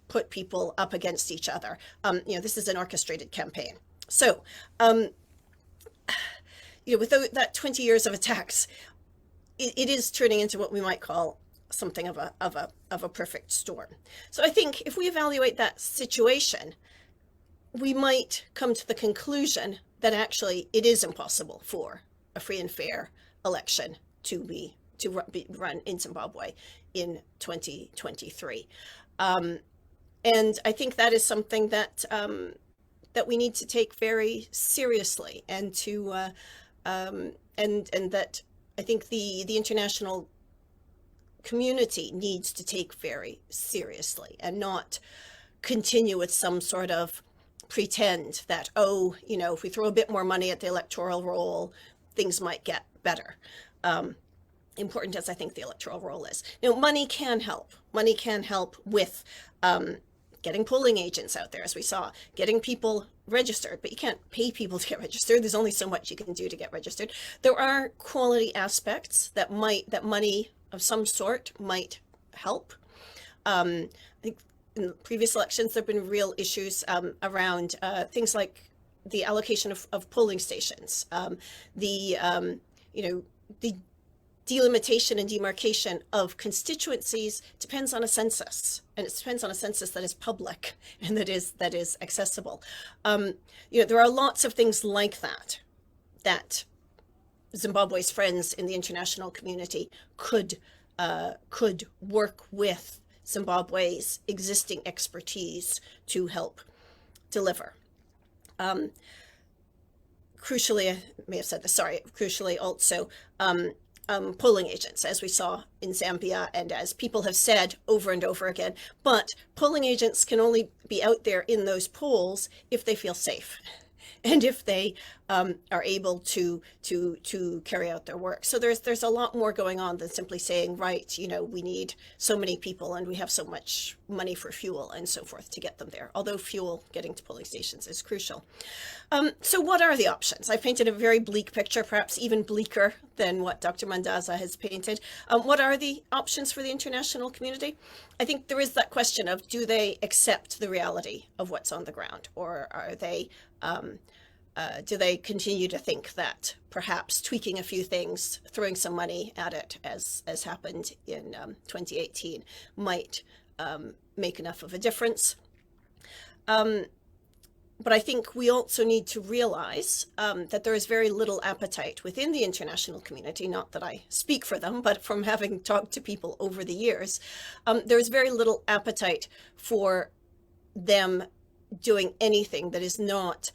put people up against each other. This is an orchestrated campaign. So, with that 20 years of attacks, it is turning into what we might call something of a perfect storm. So I think if we evaluate that situation, we might come to the conclusion that actually it is impossible for a free and fair election to be run in Zimbabwe in 2023. And I think that is something that we need to take very seriously, and that I think the international community needs to take very seriously, and not continue with some sort of pretend that, if we throw a bit more money at the electoral roll, things might get better. important as I think the electoral roll is. Now, money can help. Money can help with getting polling agents out there, as we saw, getting people registered, but you can't pay people to get registered. There's only so much you can do to get registered. There are quality aspects that money of some sort might help. I think in previous elections, there have been real issues around things like the allocation of polling stations, the delimitation and demarcation of constituencies depends on a census, and it depends on a census that is public and that is accessible. There are lots of things like that Zimbabwe's friends in the international community could work with Zimbabwe's existing expertise to help deliver. Crucially, I may have said this, sorry, crucially also, polling agents, as we saw in Zambia and as people have said over and over again. But polling agents can only be out there in those polls if they feel safe and if they are able to carry out their work. So there's a lot more going on than simply saying, right, we need so many people and we have so much money for fuel and so forth to get them there, although fuel getting to polling stations is crucial. So what are the options? I painted a very bleak picture, perhaps even bleaker than what Dr. Mandaza has painted. What are the options for the international community? I think there is that question of, do they accept the reality of what's on the ground, or are they do they continue to think that perhaps tweaking a few things, throwing some money at it, as happened in 2018, might make enough of a difference? But I think we also need to realize that there is very little appetite within the international community, not that I speak for them, but from having talked to people over the years, there's very little appetite for them doing anything that is not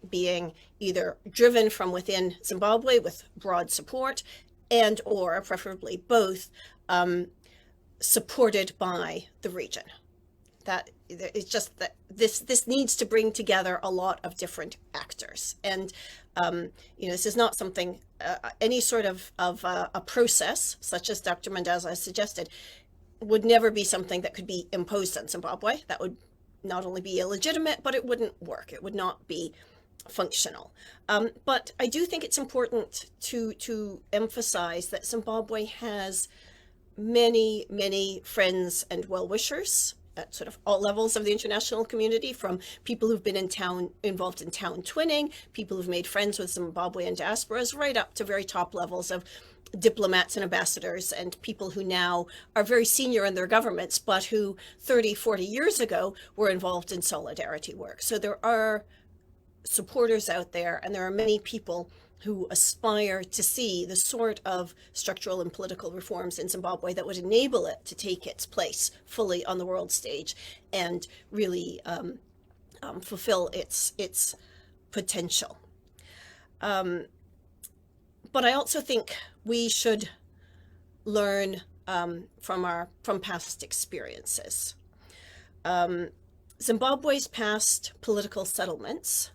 being either driven from within Zimbabwe with broad support and or preferably both supported by the region. That it's just that this needs to bring together a lot of different actors, and this is not something any sort of a process such as Dr. Mandaza has suggested would never be something that could be imposed on Zimbabwe. That would not only be illegitimate, but it wouldn't work. It would not be functional. But I do think it's important to emphasize that Zimbabwe has many friends and well-wishers at sort of all levels of the international community, from people who've been involved in town twinning, people who've made friends with Zimbabwean diasporas, right up to very top levels of diplomats and ambassadors and people who now are very senior in their governments, but who 30, 40 years ago were involved in solidarity work. So there are supporters out there, and there are many people who aspire to see the sort of structural and political reforms in Zimbabwe that would enable it to take its place fully on the world stage and really fulfill its potential. But I also think we should learn from past experiences. Zimbabwe's past political settlements,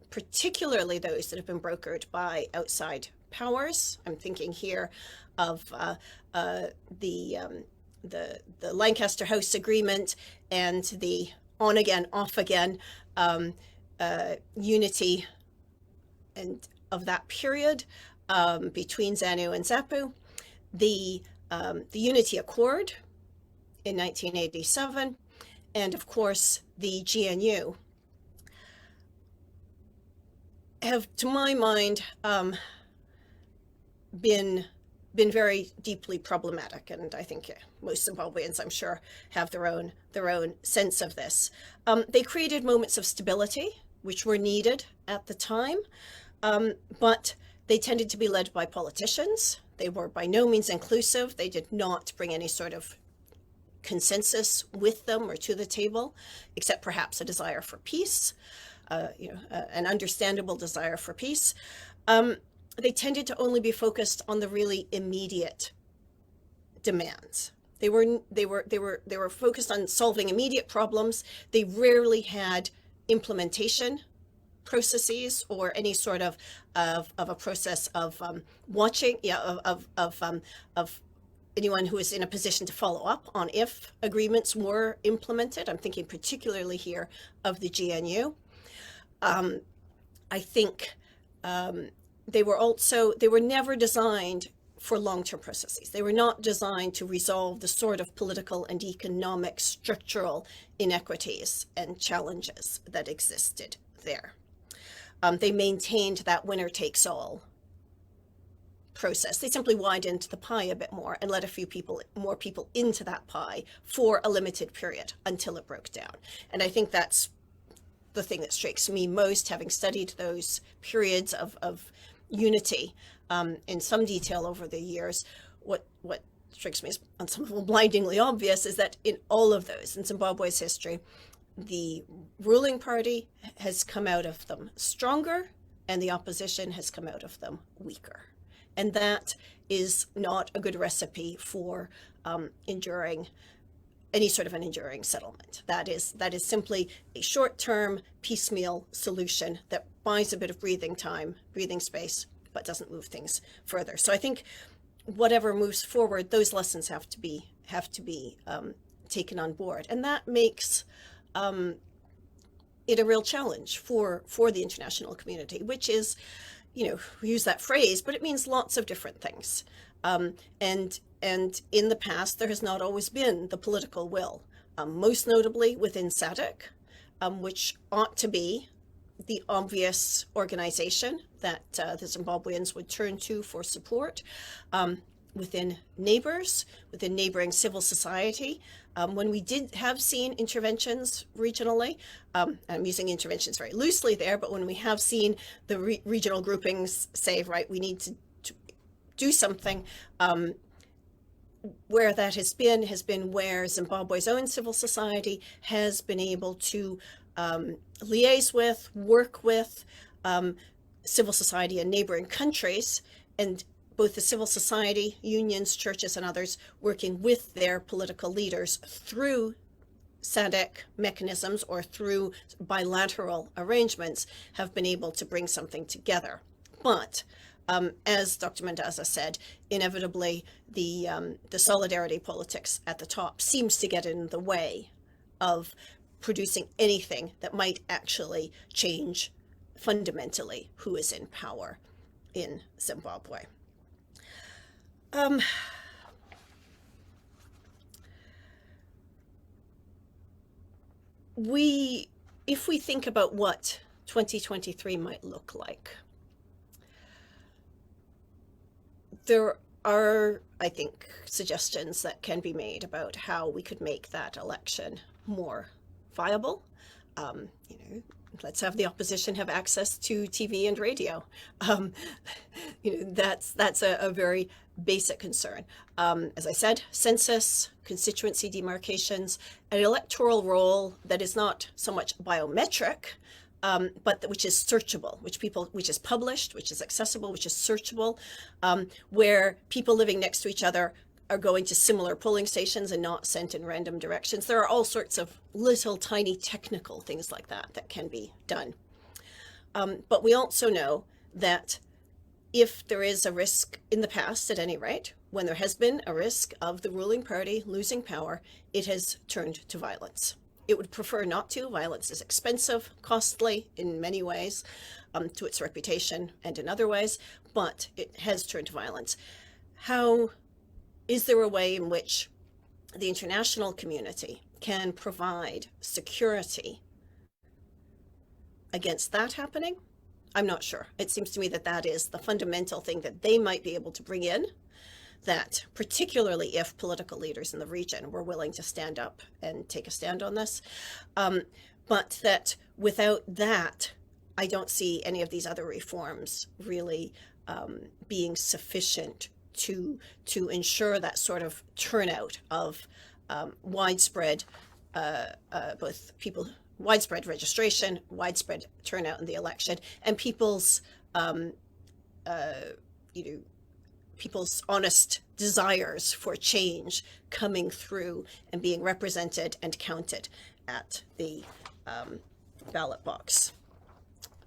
particularly those that have been brokered by outside powers. I'm thinking here of the Lancaster House Agreement and the on again, off again unity and of that period between ZANU and ZAPU, the Unity Accord in 1987, and of course the GNU, have, to my mind, been very deeply problematic, and I think most Zimbabweans, I'm sure, have their own sense of this. They created moments of stability, which were needed at the time, but they tended to be led by politicians. They were by no means inclusive. They did not bring any sort of consensus with them or to the table, except perhaps a desire for peace. An understandable desire for peace. They tended to only be focused on the really immediate demands. They were focused on solving immediate problems. They rarely had implementation processes or any sort of a process of watching, of anyone who is in a position to follow up on if agreements were implemented. I'm thinking particularly here of the GNU. I think they were never designed for long-term processes. They were not designed to resolve the sort of political and economic structural inequities and challenges that existed there. They maintained that winner-takes-all process. They simply widened the pie a bit more and let a few more people into that pie for a limited period until it broke down. And I think that's the thing that strikes me most, having studied those periods of unity in some detail over the years. What strikes me as, on some level, blindingly obvious is that in all of those, in Zimbabwe's history, the ruling party has come out of them stronger and the opposition has come out of them weaker. And that is not a good recipe for enduring any sort of an enduring settlement. That is simply a short-term piecemeal solution that buys a bit of breathing time, breathing space, but doesn't move things further. So I think whatever moves forward, those lessons have to be taken on board, and that makes it a real challenge for the international community, which is, we use that phrase, but it means lots of different things. And in the past, there has not always been the political will, most notably within SADC, which ought to be the obvious organization that the Zimbabweans would turn to for support. Within neighbors, within neighboring civil society, when we did have seen interventions regionally, I'm using interventions very loosely there, but when we have seen the regional groupings say, right, we need to do something, where that has been where Zimbabwe's own civil society has been able to liaise with, work with civil society in neighboring countries, and both the civil society, unions, churches, and others working with their political leaders through SADC mechanisms or through bilateral arrangements have been able to bring something together. But as Dr. Mandaza said, inevitably the solidarity politics at the top seems to get in the way of producing anything that might actually change fundamentally who is in power in Zimbabwe. If we think about what 2023 might look like, there are, I think, suggestions that can be made about how we could make that election more viable. Let's have the opposition have access to TV and radio. That's a very basic concern. As I said, census, constituency demarcations, an electoral roll that is not so much biometric, but which is searchable, which is published, which is accessible, which is searchable, where people living next to each other are going to similar polling stations and not sent in random directions. There are all sorts of little tiny technical things like that can be done. But we also know that if there is a risk in the past, at any rate, when there has been a risk of the ruling party losing power, it has turned to violence. It would prefer not to. Violence is expensive, costly in many ways, to its reputation and in other ways, but it has turned to violence. Is there a way in which the international community can provide security against that happening? I'm not sure. It seems to me that is the fundamental thing that they might be able to bring in, that particularly if political leaders in the region were willing to stand up and take a stand on this, but that without that, I don't see any of these other reforms really being sufficient to ensure that sort of turnout of widespread widespread registration, widespread turnout in the election, and people's honest desires for change coming through and being represented and counted at the ballot box.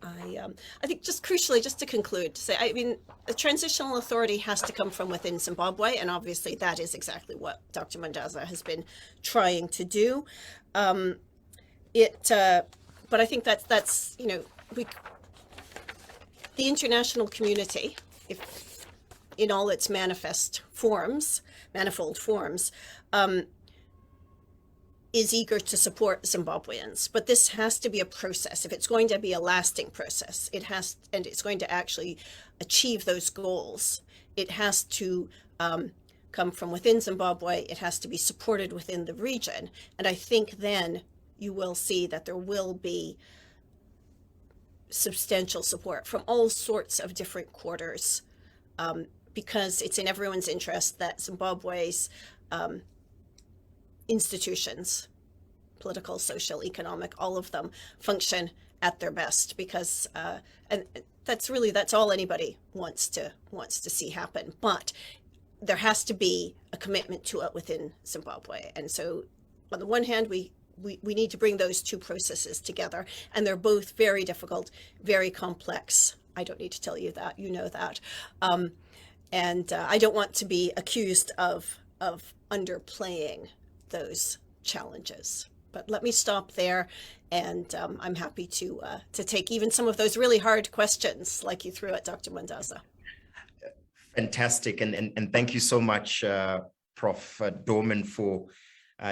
I think just crucially, just to conclude, to say, I mean, a transitional authority has to come from within Zimbabwe, and obviously that is exactly what Dr. Mandaza has been trying to do. But I think that's you know, the international community, if in all its manifold forms, is eager to support Zimbabweans, but this has to be a process. If it's going to be a lasting process, and it's going to actually achieve those goals, it has to come from within Zimbabwe. It has to be supported within the region. And I think then you will see that there will be substantial support from all sorts of different quarters, because it's in everyone's interest that Zimbabwe's institutions, political, social, economic, all of them function at their best, because and that's all anybody wants to see happen. But there has to be a commitment to it within Zimbabwe. And so on the one hand, we need to bring those two processes together, and they're both very difficult, very complex. I don't need to tell you that, you know that. And I don't want to be accused of underplaying those challenges. But let me stop there, and I'm happy to take even some of those really hard questions like you threw at Dr. Mandaza. Fantastic, and thank you so much, Prof. Dorman, for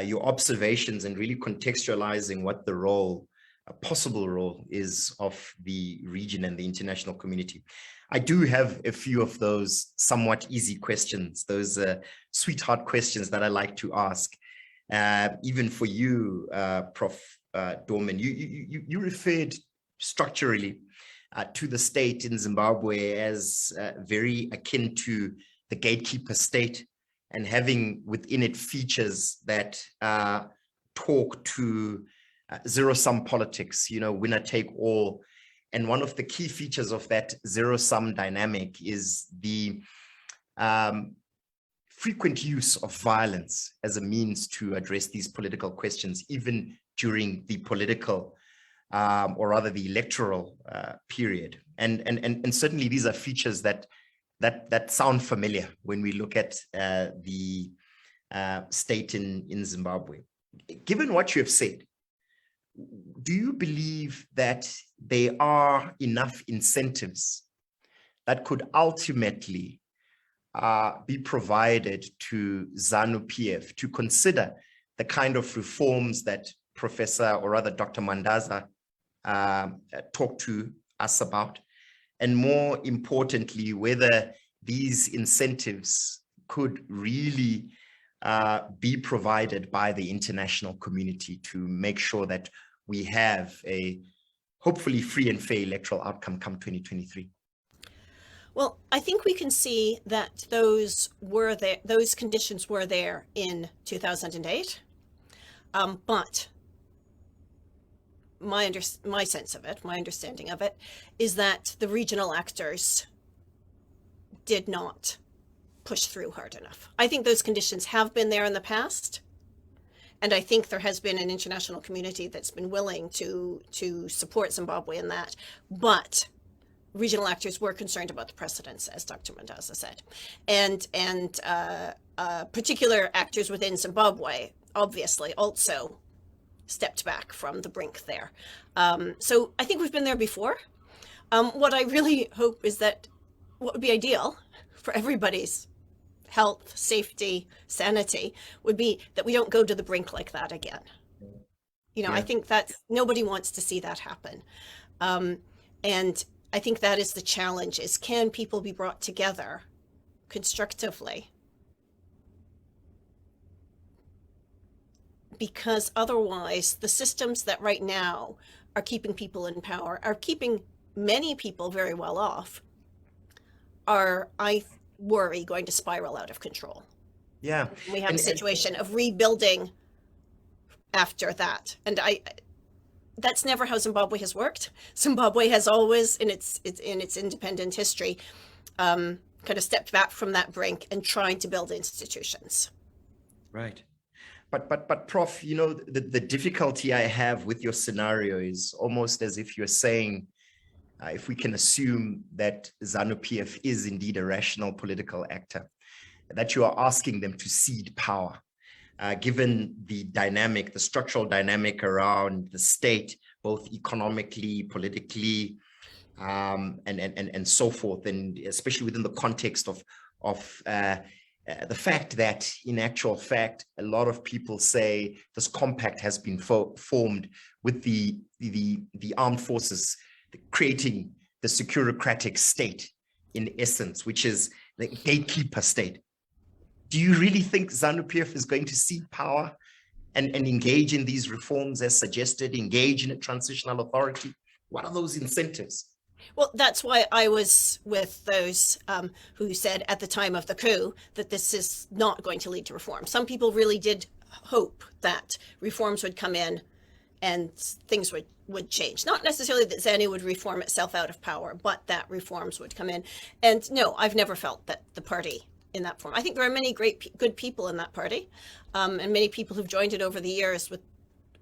your observations and really contextualizing what the role, a possible role, is of the region and the international community. I do have a few of those somewhat easy questions, those sweetheart questions that I like to ask. Even for you, Prof. Dorman, you referred structurally to the state in Zimbabwe as very akin to the gatekeeper state, and having within it features that talk to zero-sum politics, you know, winner take all. And one of the key features of that zero-sum dynamic is the frequent use of violence as a means to address these political questions, even during the political, or rather the electoral period. And certainly these are features that sound familiar when we look at the state in Zimbabwe. Given what you have said, do you believe that there are enough incentives that could ultimately be provided to ZANU-PF to consider the kind of reforms that Professor, or rather Dr. Mandaza, talked to us about? And more importantly, whether these incentives could really be provided by the international community to make sure that we have a hopefully free and fair electoral outcome come 2023? Well, I think we can see that those conditions were there in 2008, but my sense of it, my understanding of it, is that the regional actors did not push through hard enough. I think those conditions have been there in the past, and I think there has been an international community that's been willing to support Zimbabwe in that, but regional actors were concerned about the precedents, as Dr. Mandaza said, and particular actors within Zimbabwe obviously also stepped back from the brink there. So I think we've been there before. What I really hope is that what would be ideal for everybody's health, safety, sanity would be that we don't go to the brink like that again. You know, yeah. I think that nobody wants to see that happen. And I think that is the challenge, is can people be brought together constructively? Because otherwise, the systems that right now are keeping people in power, are keeping many people very well off, are, I worry, going to spiral out of control. Yeah. We have a situation of rebuilding after that. And that's never how Zimbabwe has worked. Zimbabwe has always, in its independent history, kind of stepped back from that brink and trying to build institutions. Right. But Prof, you know, the difficulty I have with your scenario is almost as if you're saying if we can assume that ZANU-PF is indeed a rational political actor, that you are asking them to cede power, given the dynamic, the structural dynamic around the state, both economically, politically, and so forth, and especially within the context of the fact that, in actual fact, a lot of people say this compact has been formed with the armed forces, creating the securocratic state in essence, which is the gatekeeper state. Do you really think ZANU-PF is going to cede power and engage in these reforms as suggested, engage in a transitional authority? What are those incentives? Well, that's why I was with those who said at the time of the coup that this is not going to lead to reform. Some people really did hope that reforms would come in and things would change. Not necessarily that ZANU would reform itself out of power, but that reforms would come in. And no, I've never felt that the party in that form. I think there are many good people in that party, and many people who've joined it over the years with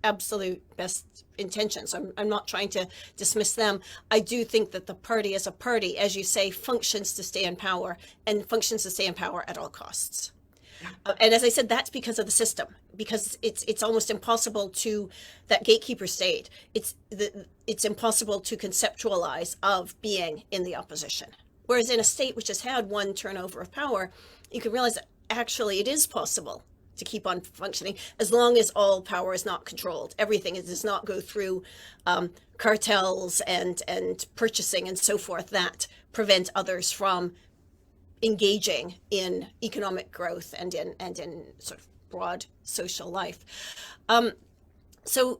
absolute best intentions. I'm not trying to dismiss them. I do think that the party as a party, as you say, functions to stay in power, and functions to stay in power at all costs. And as I said, that's because of the system, because it's almost impossible to, that gatekeeper state, it's impossible to conceptualize of being in the opposition. Whereas in a state which has had one turnover of power, you can realize that actually it is possible to keep on functioning as long as all power is not controlled. Everything does not go through cartels and purchasing and so forth that prevent others from engaging in economic growth and in sort of broad social life. So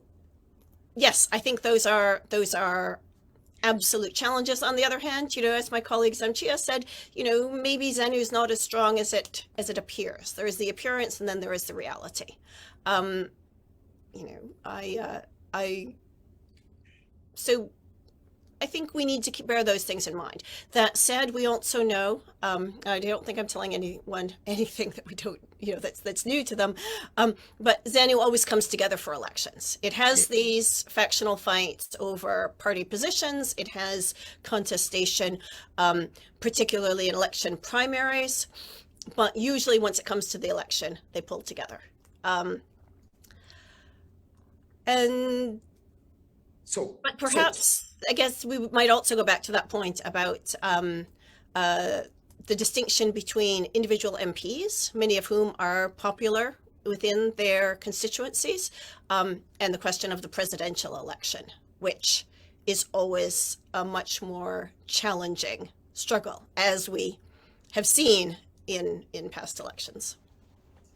yes, I think those are absolute challenges. On the other hand, as my colleague Zamchia said, maybe ZANU is not as strong as it appears. There is the appearance, and then there is the reality. So I think we need to bear those things in mind. That said, we also know, I don't think I'm telling anyone anything that we don't, that's new to them, but ZANU always comes together for elections. It has these factional fights over party positions. It has contestation, particularly in election primaries, but usually once it comes to the election, they pull together. But perhaps, I guess we might also go back to that point about the distinction between individual MPs, many of whom are popular within their constituencies, and the question of the presidential election, which is always a much more challenging struggle, as we have seen in past elections.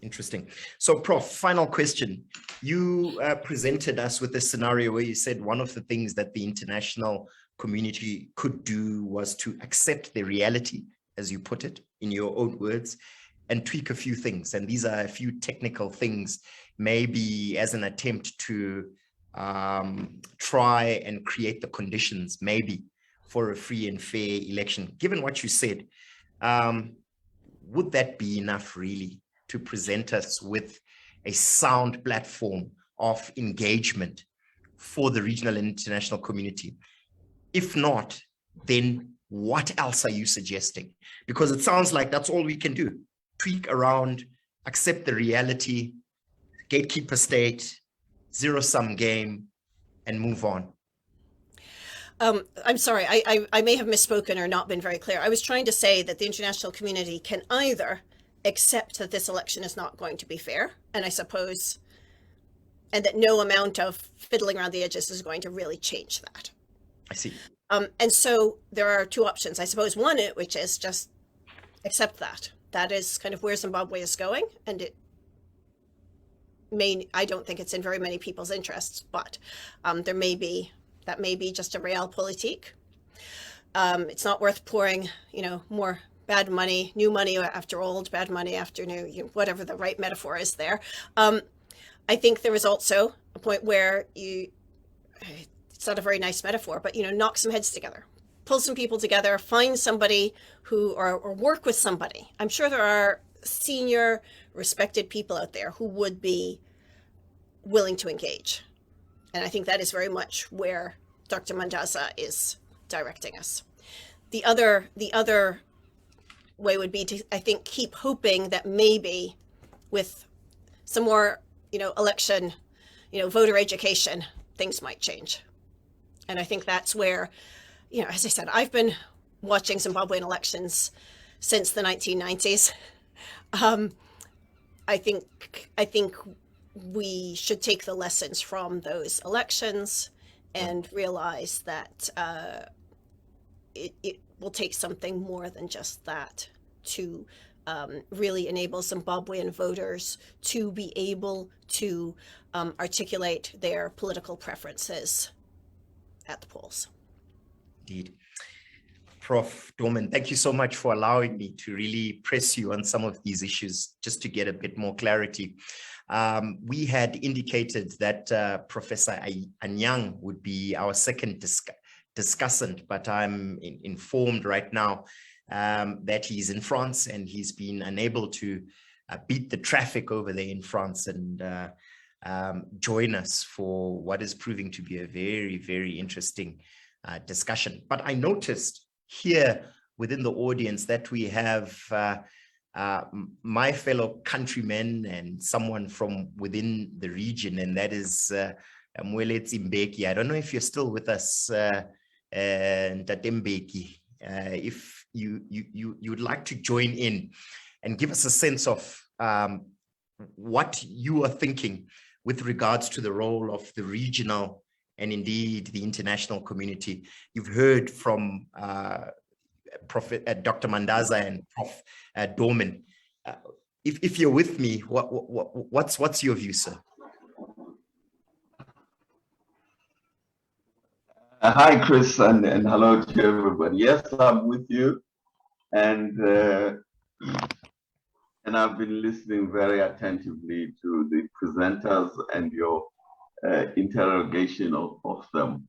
Interesting. So, Prof, final question. You presented us with a scenario where you said one of the things that the international community could do was to accept the reality, as you put it, in your own words, and tweak a few things. And these are a few technical things, maybe as an attempt to try and create the conditions, maybe, for a free and fair election. Given what you said, would that be enough, really, to present us with a sound platform of engagement for the regional and international community? If not, then what else are you suggesting? Because it sounds like that's all we can do. Tweak around, accept the reality, gatekeeper state, zero-sum game, and move on. I'm sorry, I may have misspoken or not been very clear. I was trying to say that the international community can either accept that this election is not going to be fair, and I suppose, and that no amount of fiddling around the edges is going to really change that. I see. And so there are two options, I suppose. One, which is just accept that. That is kind of where Zimbabwe is going, and I don't think it's in very many people's interests, but that may be just a realpolitik. It's not worth pouring, more bad money, new money after old, bad money after new, whatever the right metaphor is there. I think there is also a point where it's not a very nice metaphor, but, knock some heads together, pull some people together, find somebody or work with somebody. I'm sure there are senior, respected people out there who would be willing to engage. And I think that is very much where Dr. Mandaza is directing us. The other way would be to, I think, keep hoping that maybe with some more, election, voter education, things might change. And I think that's where, as I said, I've been watching Zimbabwean elections since the 1990s. I think we should take the lessons from those elections and realize that it will take something more than just that to really enable Zimbabwean voters to be able to articulate their political preferences at the polls. Indeed. Prof. Dorman, thank you so much for allowing me to really press you on some of these issues just to get a bit more clarity. We had indicated that Professor Anyang would be our second discussant, but I'm informed right now that he's in France and he's been unable to beat the traffic over there in France and join us for what is proving to be a very, very interesting discussion. But I noticed here within the audience that we have my fellow countrymen and someone from within the region, and that is Mwele Tsimbeki. I don't know if you're still with us, Ntatembeki. If you'd like to join in and give us a sense of what you are thinking with regards to the role of the regional and indeed the international community. You've heard from Dr. Mandaza and Prof. Dorman. If you're with me, what's your view, sir? Hi, Chris, and hello to everybody. Yes, I'm with you, and I've been listening very attentively to the presenters and your interrogation of them.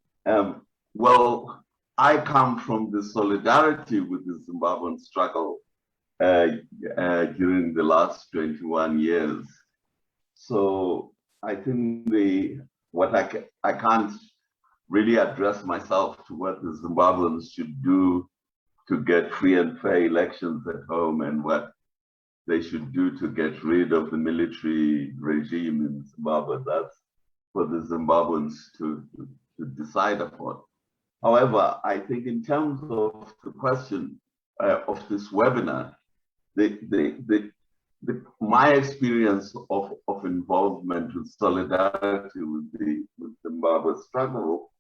Well, I come from the solidarity with the Zimbabwean struggle during the last 21 years. So I think I can't really address myself to what the Zimbabweans should do to get free and fair elections at home and what they should do to get rid of the military regime in Zimbabwe. That's for the Zimbabweans to decide upon. However, I think in terms of the question of this webinar, my experience of involvement with solidarity with the Zimbabwe struggle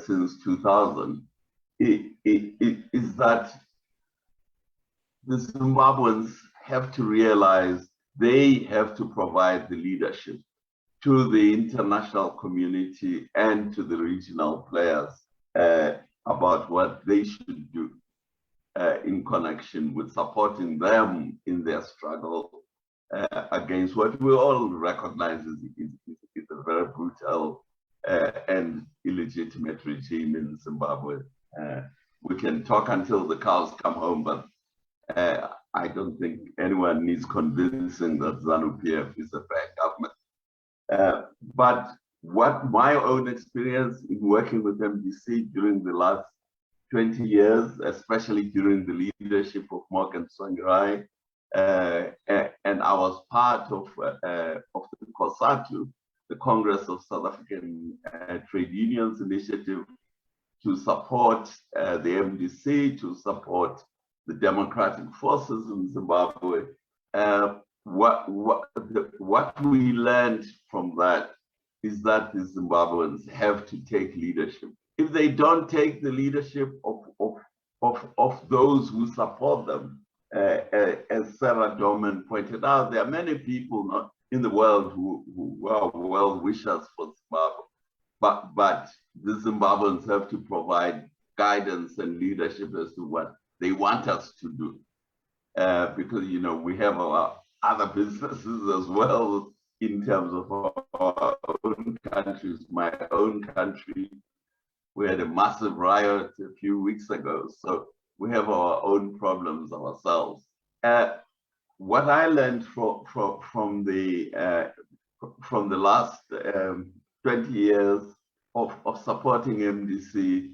since 2000 is that the Zimbabweans have to realize they have to provide the leadership to the international community and to the regional players about what they should do in connection with supporting them in their struggle against what we all recognize is a very brutal and illegitimate regime in Zimbabwe. We can talk until the cows come home, but I don't think anyone needs convincing that ZANU-PF is a fair government. But what my own experience in working with MDC during the last 20 years, especially during the leadership of Morgan Tsvangirai, and I was part of the COSATU, the Congress of South African Trade Unions initiative, to support the MDC, to support the democratic forces in Zimbabwe. What we learned from that is that the Zimbabweans have to take leadership. If they don't take the leadership of those who support them, as Sarah Dorman pointed out, there are many people in the world who are well-wishers for Zimbabwe, but the Zimbabweans have to provide guidance and leadership as to what they want us to do, because we have our other businesses as well in terms of our own countries. My own country, we had a massive riot a few weeks ago, so we have our own problems ourselves. What I learned from the last 20 years of supporting MDC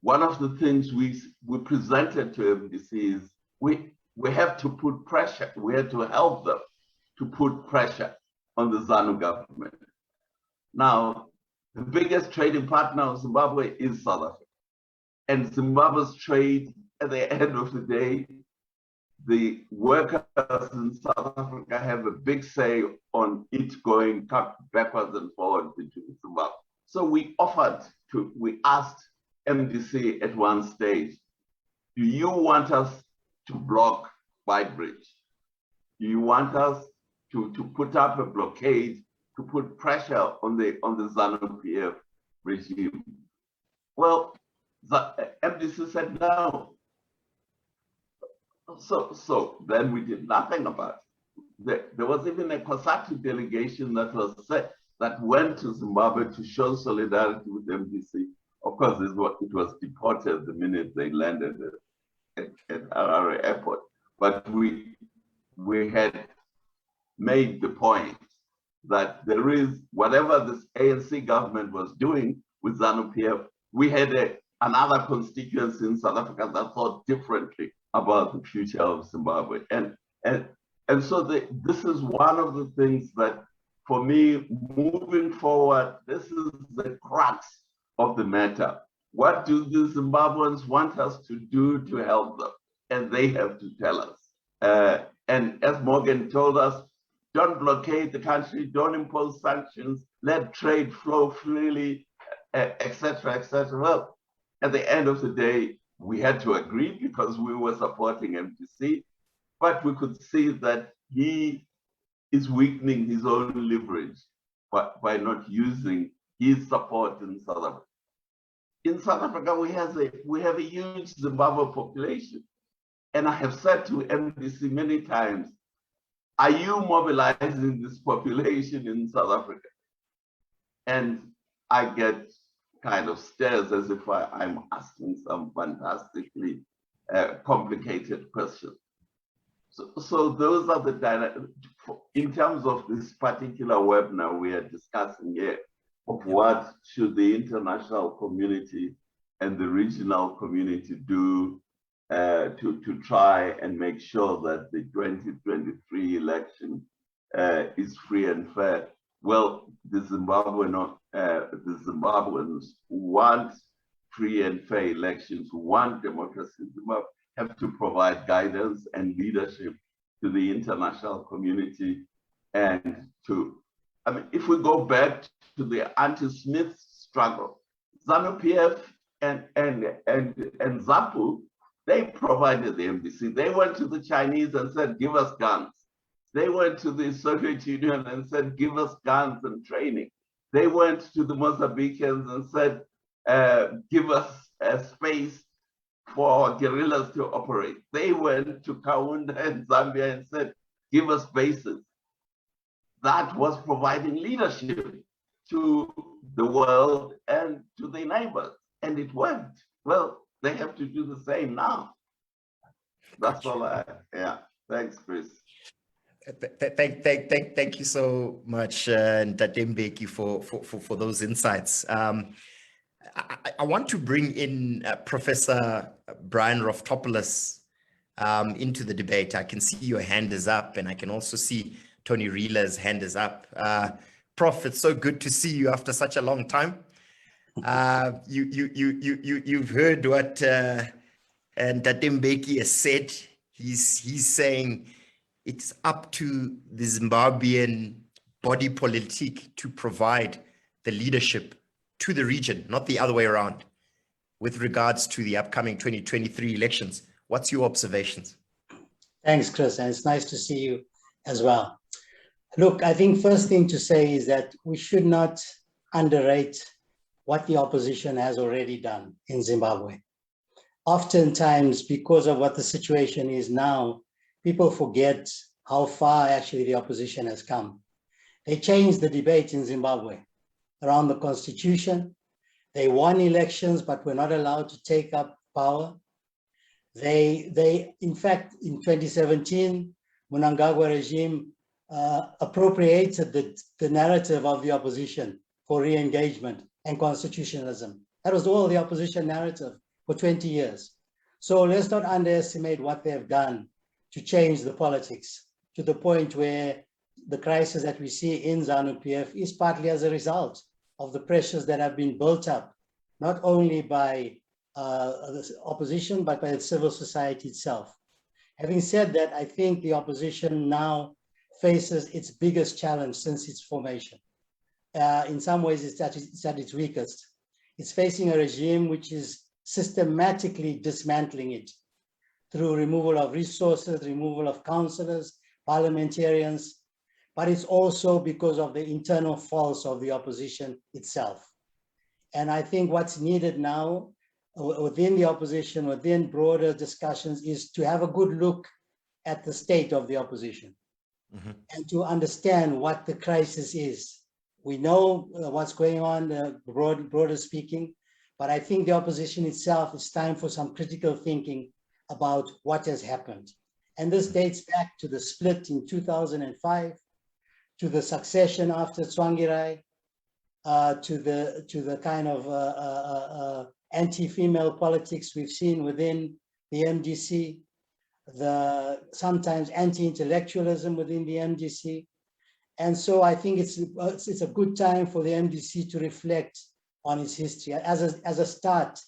one of the things we presented to MDC is we have to put pressure, we have to help them to put pressure on the ZANU government. Now, the biggest trading partner of Zimbabwe is South Africa. And Zimbabwe's trade, at the end of the day, the workers in South Africa have a big say on it going backwards and forward between Zimbabwe. So we asked MDC at one stage, do you want us to block Beitbridge? Do you want us to put up a blockade to put pressure on the ZANU-PF regime? Well, the MDC said no. So then we did nothing about it. There was even a COSATU delegation that went to Zimbabwe to show solidarity with MDC. Of course, it was deported the minute they landed at Harare airport. But we had made the point that there is, whatever this ANC government was doing with ZANU-PF, we had another constituency in South Africa that thought differently about the future of Zimbabwe. And so this is one of the things that, for me, moving forward, this is the crux of the matter. What do the Zimbabweans want us to do to help them? And they have to tell us. And as Morgan told us, don't blockade the country, don't impose sanctions, let trade flow freely, etc., etc. Well, at the end of the day, we had to agree because we were supporting MDC, but we could see that he is weakening his own leverage by not using his support in South Africa. In South Africa, we have a huge Zimbabwe population. And I have said to MDC many times, are you mobilizing this population in South Africa? And I get kind of stares as if I'm asking some fantastically complicated question. So those are the dynamics. In terms of this particular webinar we are discussing here, of what should the international community and the regional community do to try and make sure that the 2023 election is free and fair. Well, the Zimbabweans who want free and fair elections, who want democracy in Zimbabwe, have to provide guidance and leadership to the international community. And if we go back to the anti-Smith struggle, ZANU-PF and ZAPU, they provided the MDC. They went to the Chinese and said, give us guns. They went to the Soviet Union and said, give us guns and training. They went to the Mozambicans and said, give us a space for guerrillas to operate. They went to Kaunda and Zambia and said, give us bases. That was providing leadership to the world and to the neighbors, and it worked. Well, they have to do the same now. That's all yeah. Thanks, Chris. Thank you so much, Ntate Mbeki, for those insights. I want to bring in Professor Brian Roftopoulos into the debate. I can see your hand is up, and I can also see Tony Reela's hand is up. Prof, it's so good to see you after such a long time. You've heard what Ntate Mbeki has said. He's saying it's up to the Zimbabwean body politic to provide the leadership to the region, not the other way around, with regards to the upcoming 2023 elections. What's your observations? Thanks, Chris, and it's nice to see you as well. Look, I think first thing to say is that we should not underrate what the opposition has already done in Zimbabwe. Oftentimes, because of what the situation is now, people forget how far actually the opposition has come. They changed the debate in Zimbabwe around the constitution. They won elections, but were not allowed to take up power. They in fact, in 2017, Mnangagwa regime appropriated the narrative of the opposition for re-engagement and constitutionalism. That was all the opposition narrative for 20 years. So let's not underestimate what they've done to change the politics to the point where the crisis that we see in ZANU-PF is partly as a result of the pressures that have been built up, not only by the opposition, but by the civil society itself. Having said that, I think the opposition now faces its biggest challenge since its formation. In some ways, it's at its weakest. It's facing a regime which is systematically dismantling it through removal of resources, removal of councillors, parliamentarians, but it's also because of the internal faults of the opposition itself. And I think what's needed now within the opposition, within broader discussions, is to have a good look at the state of the opposition and to understand what the crisis is. We know what's going on, broader speaking, but I think the opposition itself, it's time for some critical thinking about what has happened. And this dates back to the split in 2005, to the succession after Tsvangirai, to the kind of anti-female politics we've seen within the MDC, the sometimes anti-intellectualism within the MDC. And so I think it's a good time for the MDC to reflect on its history. As a start,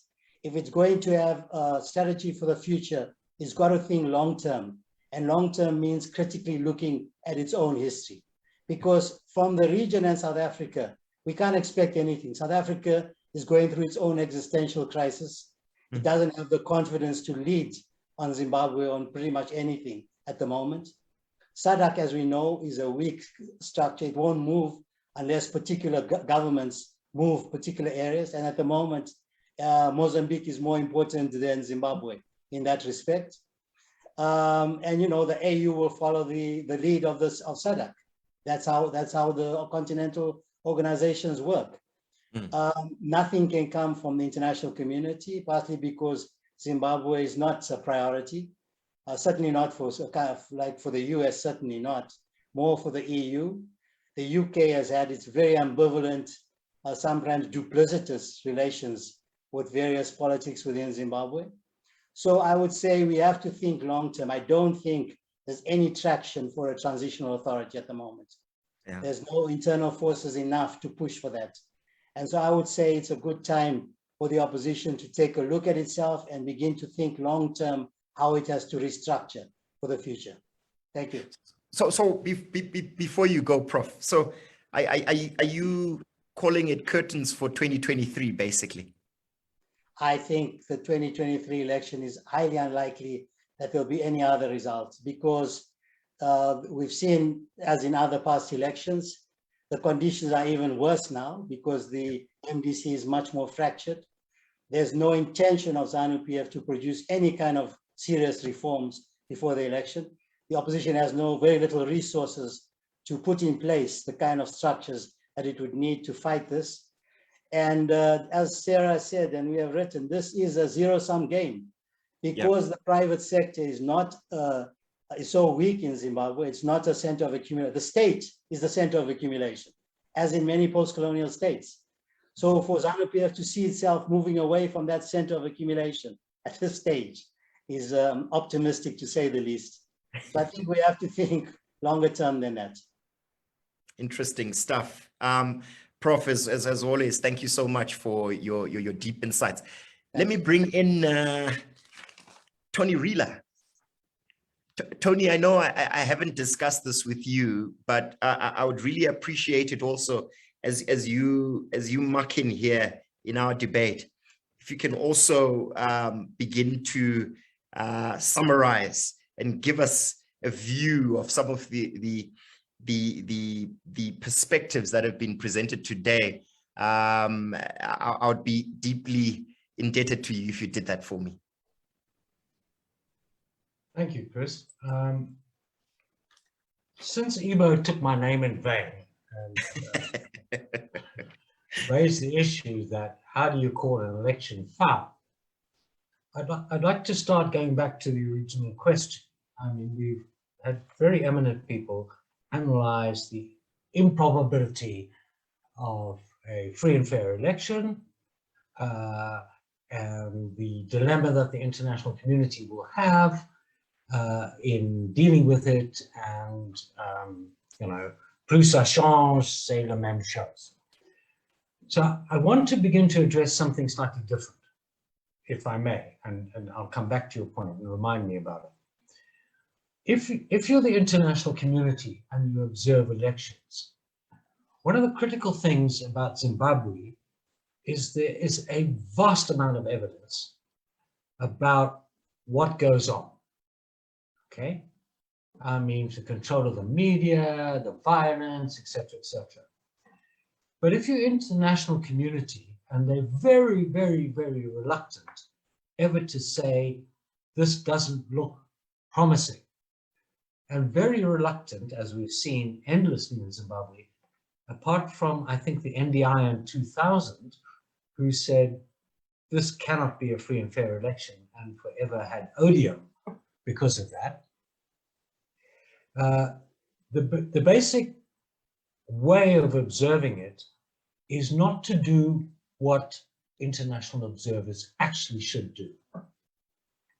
if it's going to have a strategy for the future, it's got to think long-term. And long-term means critically looking at its own history. Because from the region and South Africa, we can't expect anything. South Africa is going through its own existential crisis. It doesn't have the confidence to lead on Zimbabwe on pretty much anything at the moment. SADC, as we know, is a weak structure. It won't move unless particular governments move particular areas. And at the moment, Mozambique is more important than Zimbabwe in that respect. And you know, the AU will follow the lead of SADC. That's how the continental organizations work. Nothing can come from the international community, partly because Zimbabwe is not a priority. Certainly not for kind of like for the US, certainly not. More for the EU. The UK has had its very ambivalent, sometimes duplicitous relations with various politics within Zimbabwe. So I would say we have to think long term. I don't think there's any traction for a transitional authority at the moment. Yeah. There's no internal forces enough to push for that. And so I would say it's a good time for the opposition to take a look at itself and begin to think long term how it has to restructure for the future. Thank you. So before you go, Prof, so are you calling it curtains for 2023, basically? I think the 2023 election is highly unlikely that there'll be any other results because we've seen, as in other past elections, the conditions are even worse now because the MDC is much more fractured. There's no intention of ZANU-PF to produce any kind of serious reforms before the election. The opposition has very little resources to put in place the kind of structures that it would need to fight this. And as Sarah said, and we have written, this is a zero-sum game because the private sector is not is so weak in Zimbabwe. It's not a center of accumulation. The state is the center of accumulation, as in many post-colonial states. So for ZANU-PF to see itself moving away from that center of accumulation at this stage is optimistic, to say the least. So I think we have to think longer term than that. Interesting stuff. Prof, as always, thank you so much for your deep insights. Let me bring in Tony Reela. Tony, I know I haven't discussed this with you, but I would really appreciate it also as you muck in here in our debate. If you can also begin to summarize and give us a view of some of the perspectives that have been presented today, I would be deeply indebted to you if you did that for me. Thank you, Chris. Since Ebo took my name in vain and raised the issue that how do you call an election foul, I'd like to start going back to the original question. I mean, we've had very eminent people analyze the improbability of a free and fair election and the dilemma that the international community will have in dealing with it, and you know, plus ça change, c'est la même chose. So I want to begin to address something slightly different, if I may, and I'll come back to your point and remind me about it. If you're the international community and you observe elections, one of the critical things about Zimbabwe is there is a vast amount of evidence about what goes on. Okay, I mean, the control of the media, the violence, etc., etc. But if you're international community and they're very, very, very reluctant ever to say this doesn't look promising, and very reluctant, as we've seen endlessly in Zimbabwe, apart from, I think, the NDI in 2000, who said this cannot be a free and fair election and forever had odium because of that. The basic way of observing it is not to do what international observers actually should do.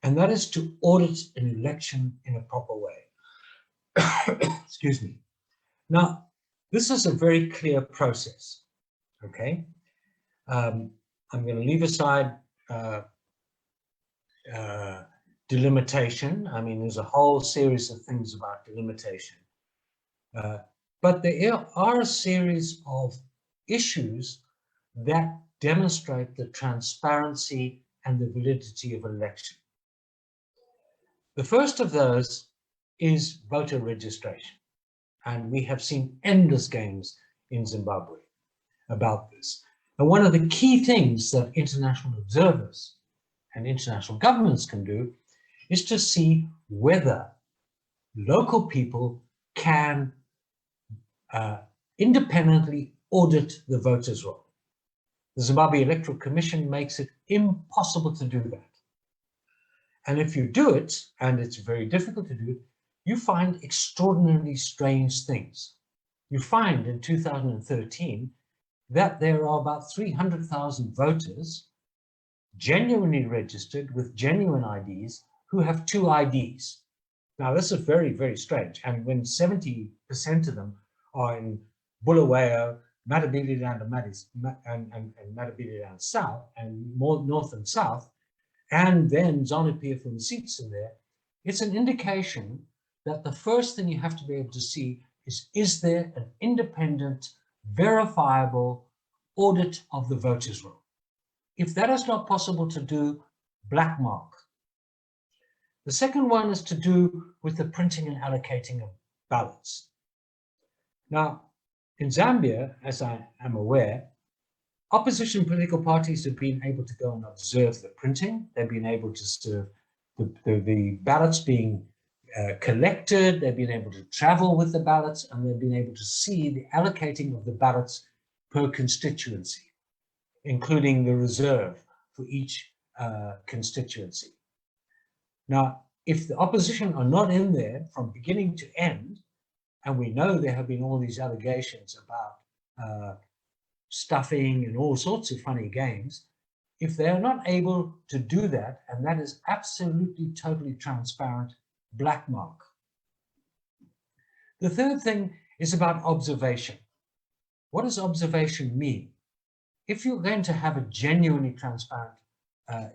And that is to audit an election in a proper way. Excuse me. Now, this is a very clear process, okay? I'm going to leave aside delimitation. I mean, there's a whole series of things about delimitation. But there are a series of issues that demonstrate the transparency and the validity of an election. The first of those is voter registration. And we have seen endless games in Zimbabwe about this. And one of the key things that international observers and international governments can do is to see whether local people can independently audit the voters' roll. The Zimbabwe Electoral Commission makes it impossible to do that. And if you do it, and it's very difficult to do it, you find extraordinarily strange things. You find in 2013 that there are about 300,000 voters genuinely registered with genuine IDs who have 2 IDs. Now, this is very, very strange. And when 70% of them are in Bulawayo, Matabeleland and Matabeleland South, and more north and south, and then ZANU-PF and seats in there, it's an indication that the first thing you have to be able to see is there an independent, verifiable audit of the voters' roll? If that is not possible to do, black mark. The second one is to do with the printing and allocating of ballots. Now, in Zambia, as I am aware, opposition political parties have been able to go and observe the printing. They've been able to serve the ballots being collected. They've been able to travel with the ballots, and they've been able to see the allocating of the ballots per constituency, including the reserve for each constituency. Now, if the opposition are not in there from beginning to end, and we know there have been all these allegations about stuffing and all sorts of funny games, if they are not able to do that, and that is absolutely, totally transparent, black mark. The third thing is about observation. What does observation mean? If you're going to have a genuinely transparent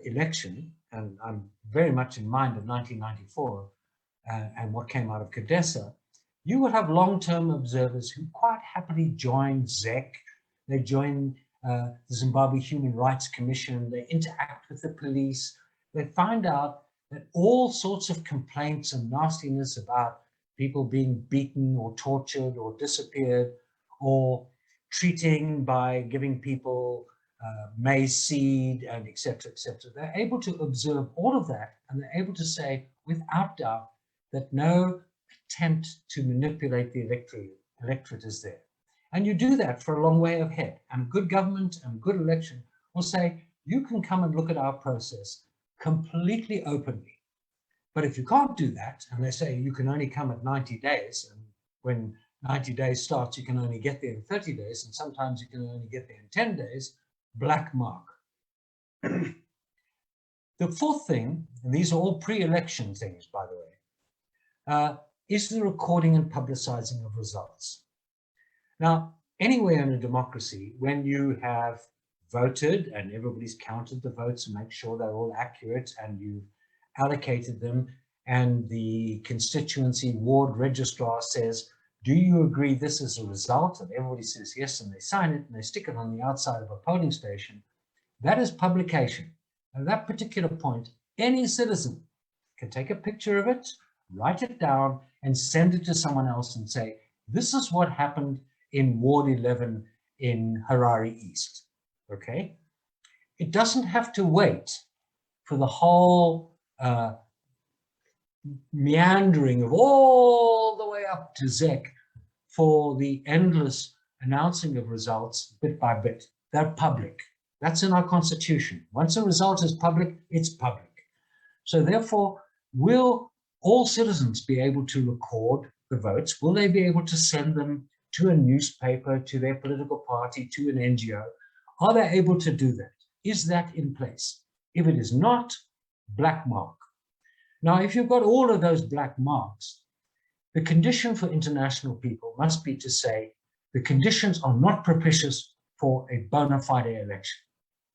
election, and I'm very much in mind of 1994 and what came out of Cadessa, you would have long-term observers who quite happily join ZEC, they join the Zimbabwe Human Rights Commission, they interact with the police, they find out that all sorts of complaints and nastiness about people being beaten or tortured or disappeared, or treating by giving people maize seed and etc., etc. They're able to observe all of that, and they're able to say without doubt that no attempt to manipulate the electorate is there. And you do that for a long way ahead. And good government and good election will say, you can come and look at our process completely openly. But if you can't do that, and they say you can only come at 90 days, and when 90 days starts, you can only get there in 30 days, and sometimes you can only get there in 10 days, black mark. The fourth thing, and these are all pre-election things, by the way, is the recording and publicizing of results. Now, anywhere in a democracy, when you have voted and everybody's counted the votes and make sure they're all accurate and you've allocated them, and the constituency ward registrar says, do you agree this is a result? And everybody says yes, and they sign it and they stick it on the outside of a polling station. That is publication. At that particular point, any citizen can take a picture of it, write it down, and send it to someone else and say, this is what happened in Ward 11 in Harare East, okay? It doesn't have to wait for the whole meandering of all the way up to ZEC for the endless announcing of results bit by bit. They're public. That's in our constitution. Once a result is public, it's public. So therefore, will all citizens be able to record the votes? Will they be able to send them to a newspaper, to their political party, to an NGO? Are they able to do that? Is that in place? If it is not, black mark. Now, if you've got all of those black marks, the condition for international people must be to say the conditions are not propitious for a bona fide election.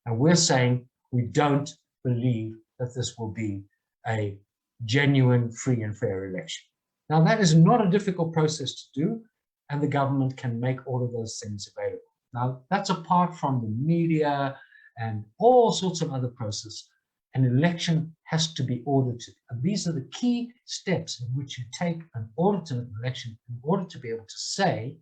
And we're saying we don't believe that this will be a genuine, free and fair election. Now, that is not a difficult process to do, and the government can make all of those things available. Now, that's apart from the media and all sorts of other processes. An election has to be audited. And these are the key steps in which you take an audited election in order to be able to say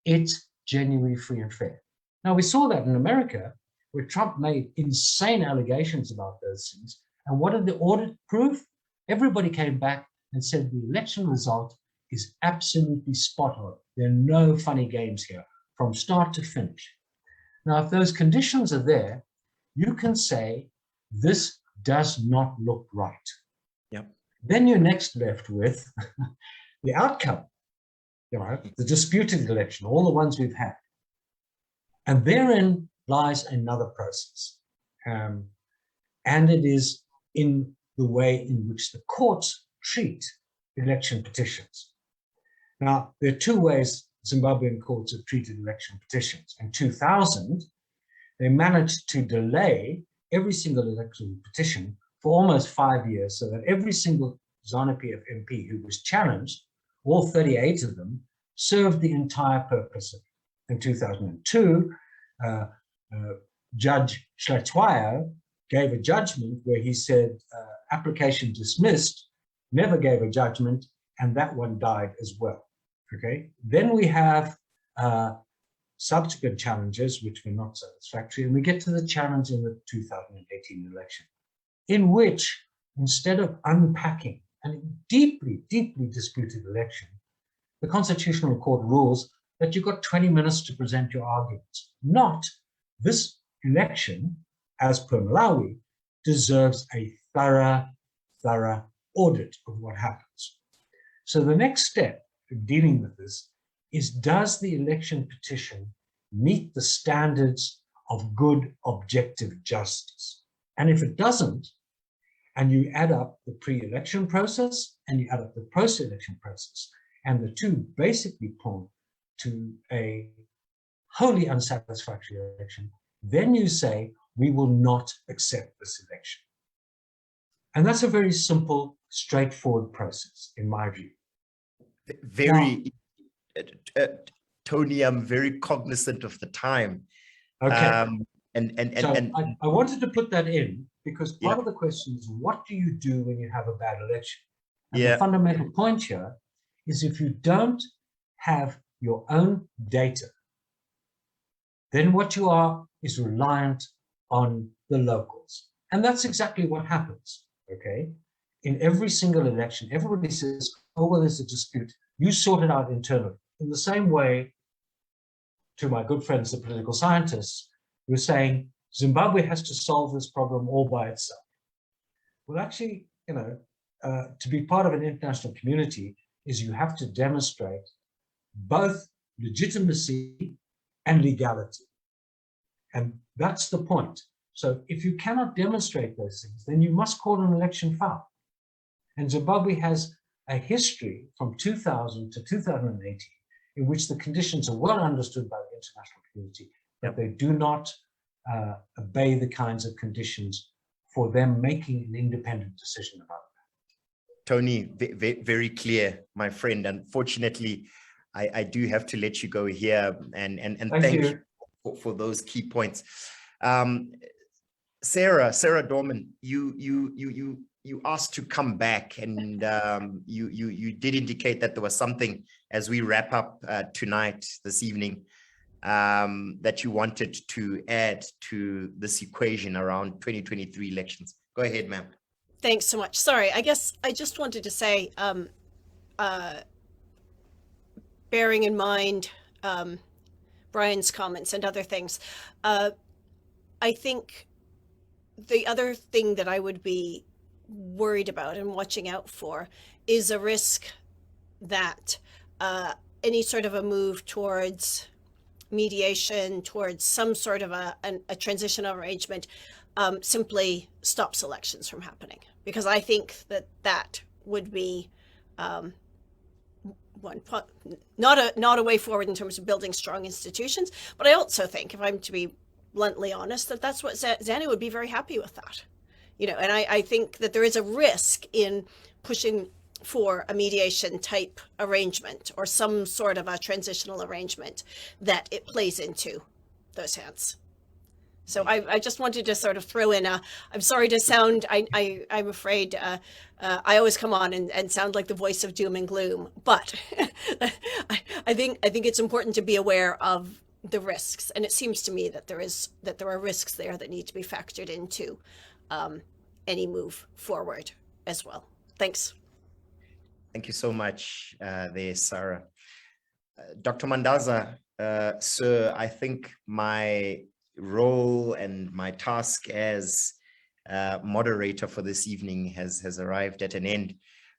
it's genuinely free and fair. Now, we saw that in America, where Trump made insane allegations about those things. And what did the audit prove? Everybody came back and said the election result is absolutely spot on. There are no funny games here from start to finish. Now, if those conditions are there, you can say, this does not look right. Yep. Then you're next left with the outcome, you know, the disputed election, all the ones we've had. And therein lies another process. And it is in the way in which the courts treat election petitions. Now, there are two ways Zimbabwean courts have treated election petitions. In 2000, they managed to delay every single election petition for almost 5 years, so that every single ZANU-PF MP who was challenged, all 38 of them, served the entire purpose of it. In 2002, Judge Schlettweiler gave a judgment where he said, application dismissed, never gave a judgment, and that one died as well. Okay. Then we have subsequent challenges, which were not satisfactory, and we get to the challenge in the 2018 election, in which, instead of unpacking a deeply, deeply disputed election, the Constitutional Court rules that you've got 20 minutes to present your arguments. Not this election, as per Malawi, deserves a thorough audit of what happens. So the next step in dealing with this is, does the election petition meet the standards of good objective justice? And if it doesn't, and you add up the pre-election process and you add up the post-election process, and the two basically point to a wholly unsatisfactory election, then you say, we will not accept this election. And that's a very simple, straightforward process, in my view. Very, Tony, I'm very cognizant of the time. Okay. So I wanted to put that in because part of the question is, what do you do when you have a bad election? And the fundamental point here is, if you don't have your own data, then what you are is reliant on the locals. And that's exactly what happens, okay? In every single election, everybody says, oh, well, there's a dispute. You sort it out internally. In the same way, to my good friends, the political scientists, who are saying, Zimbabwe has to solve this problem all by itself. Well, actually, you know, to be part of an international community is you have to demonstrate both legitimacy and legality. And that's the point. So if you cannot demonstrate those things, then you must call an election foul. And Zimbabwe has a history from 2000 to 2018 in which the conditions are well understood by the international community, that they do not obey the kinds of conditions for them making an independent decision about that. Tony, very clear, my friend. Unfortunately, I do have to let you go here, and thank you for those key points. Sarah Dorman, you asked to come back, and you did indicate that there was something as we wrap up tonight, this evening, that you wanted to add to this equation around 2023 elections. Go ahead, ma'am. Thanks so much. Sorry, I guess I just wanted to say, bearing in mind Brian's comments and other things, I think the other thing that I would be worried about and watching out for is a risk that any sort of a move towards mediation, towards some sort of a transitional arrangement, simply stops elections from happening. Because I think that would be not a way forward in terms of building strong institutions. But I also think, if I'm to be bluntly honest, that's what ZANU would be very happy with that. You know, and I think that there is a risk in pushing for a mediation type arrangement or some sort of a transitional arrangement that it plays into those hands. So I just wanted to sort of throw in I'm sorry to sound, I'm afraid I always come on and sound like the voice of doom and gloom, but I think it's important to be aware of the risks. And it seems to me that there are risks there that need to be factored into any move forward as well. Thanks. Thank you so much there, Sarah. Dr. Mandaza, sir, I think my role and my task as moderator for this evening has arrived at an end.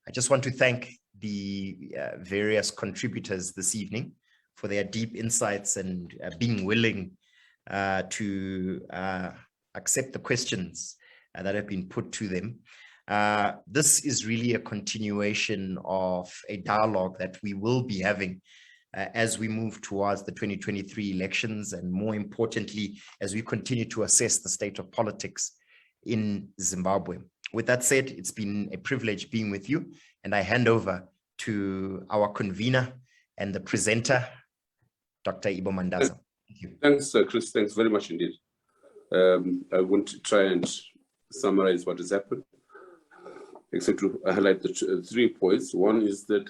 I just want to thank the various contributors this evening for their deep insights and being willing to accept the questions that have been put to them. This is really a continuation of a dialogue that we will be having as we move towards the 2023 elections, and more importantly, as we continue to assess the state of politics in Zimbabwe. With that said, it's been a privilege being with you, and I hand over to our convener and the presenter, Dr. Ibo Mandaza. Thank you. Thanks, Chris. Thanks very much indeed. I want to try and summarize what has happened, except to highlight the 3 points. One is that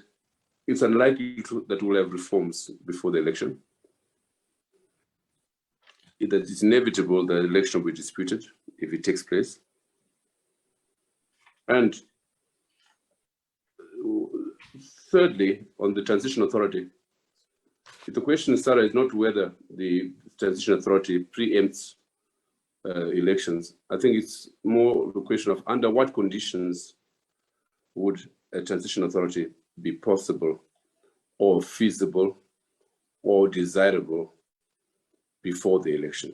it's unlikely that we'll have reforms before the election. That it's inevitable that the election will be disputed if it takes place. And thirdly, on the transition authority, the question, Sarah, is not whether the transition authority preempts elections. I think it's more the question of under what conditions would a transition authority be possible or feasible or desirable before the election.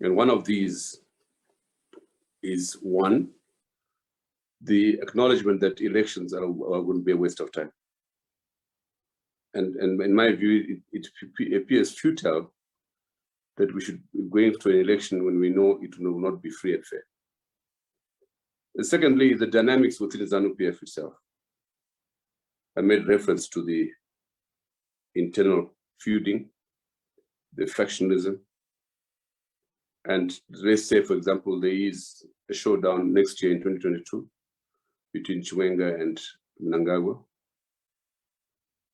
And one of these is, one, the acknowledgement that elections are going to be a waste of time. And in my view, it appears futile that we should be going to an election when we know it will not be free and fair. And secondly, the dynamics within ZANU-PF itself. I made reference to the internal feuding, the factionalism, and let's say, for example, there is a showdown next year in 2022 between Chiwenga and Mnangagwa.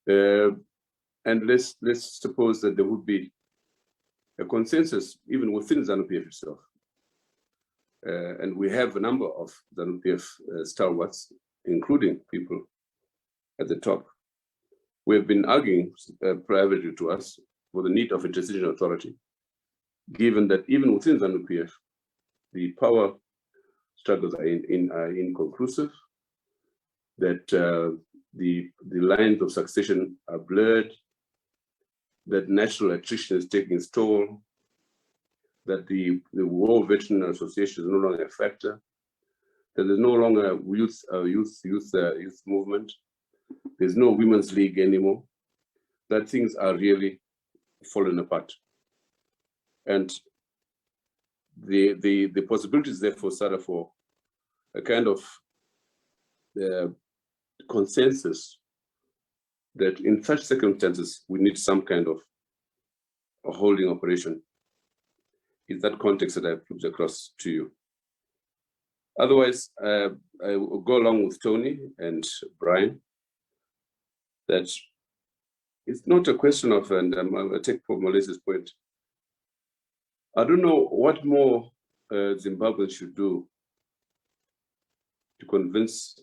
And let's suppose that there would be a consensus even within ZANU-PF itself. And we have a number of ZANU-PF stalwarts, including people at the top. We have been arguing privately to us for the need of a transition authority, given that even within ZANU-PF, the power struggles are inconclusive, that the lines of succession are blurred, that natural attrition is taking its toll, that the War Veteran Association is no longer a factor, that there's no longer youth movement, there's no women's league anymore, that things are really falling apart. And the possibilities therefore started for a kind of consensus that in such circumstances we need some kind of a holding operation. In that context that I put across to you. Otherwise, I will go along with Tony and Brian that it's not a question of, and I'll take Paul Molese's point. I don't know what more Zimbabwe should do to convince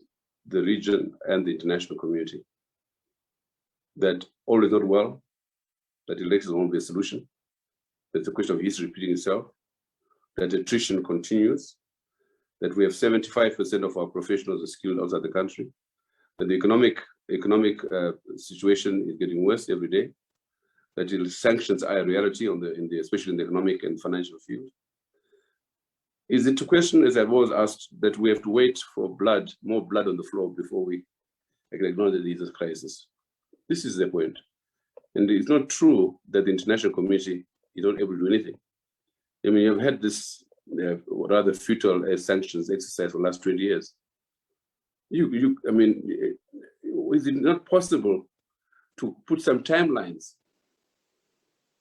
the region and the international community that all is not well, that elections won't be a solution, that the question of history repeating itself, that attrition continues, that we have 75% of our professionals are skilled outside the country, that the economic situation is getting worse every day, that the sanctions are a reality especially in the economic and financial field. Is it a question, as I've always asked, that we have to wait for more blood on the floor before we can acknowledge that this is a crisis? This is the point. And it's not true that the international community is not able to do anything. I mean, you've had this rather futile sanctions exercise for the last 20 years. I mean, is it not possible to put some timelines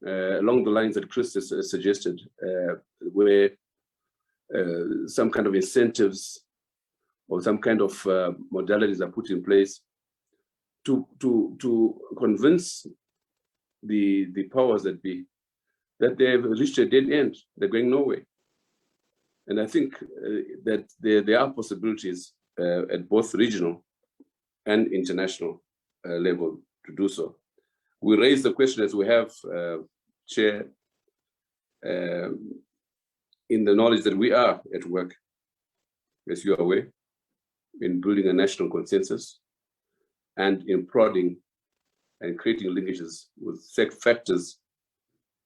along the lines that Chris has suggested, where some kind of incentives or some kind of modalities are put in place to convince the powers that be that they have reached a dead end, they're going nowhere. And I think that there are possibilities at both regional and international level to do so. We raise the question, as we have, Chair, in the knowledge that we are at work, as you are aware, in building a national consensus and in prodding and creating linkages with factors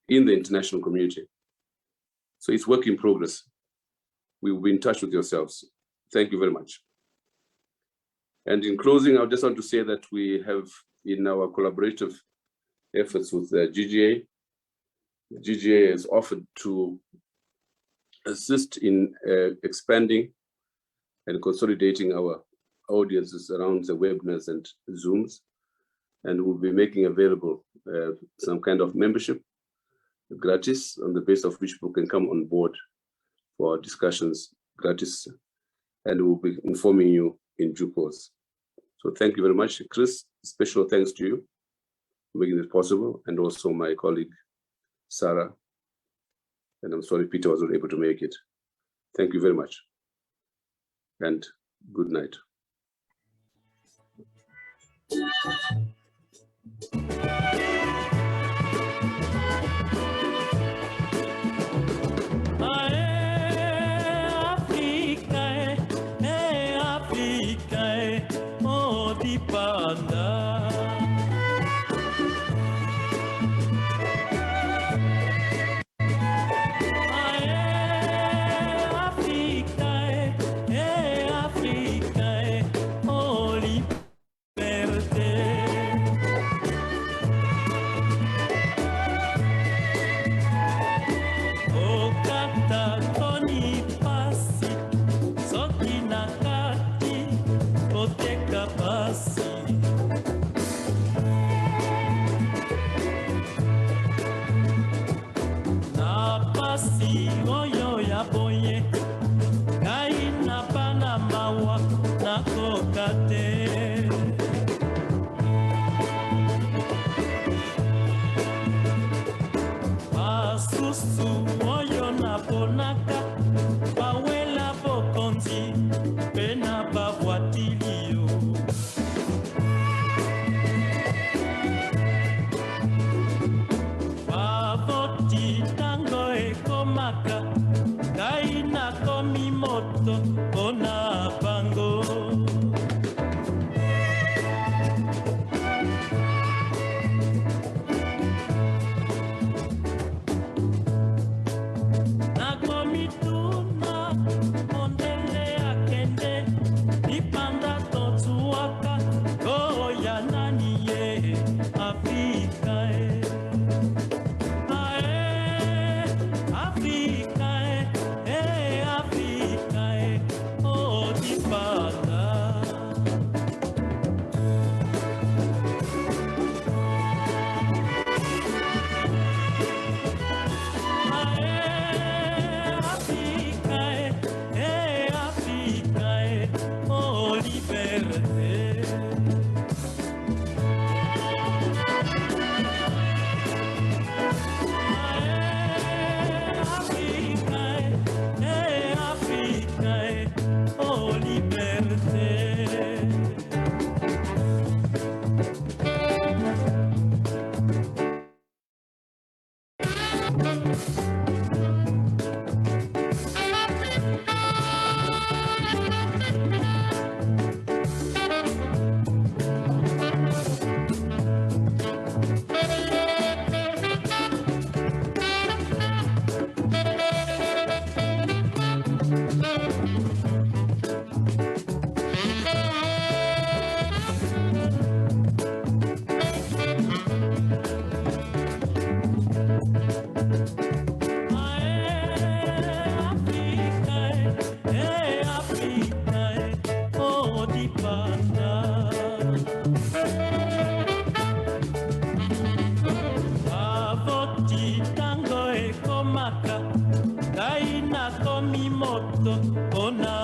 in the international community. So it's work in progress. We will be in touch with yourselves. Thank you very much. And in closing, I just want to say that we have, in our collaborative efforts with the GGA has offered to assist in expanding and consolidating our audiences around the webinars and Zooms, and we'll be making available some kind of membership, gratis, on the basis of which people can come on board for discussions gratis, and we'll be informing you in due course. So thank you very much, Chris. Special thanks to you for making this possible, and also my colleague, Sarah. And I'm sorry Peter was not able to make it. Thank you very much, and good night. nakomi moto mpona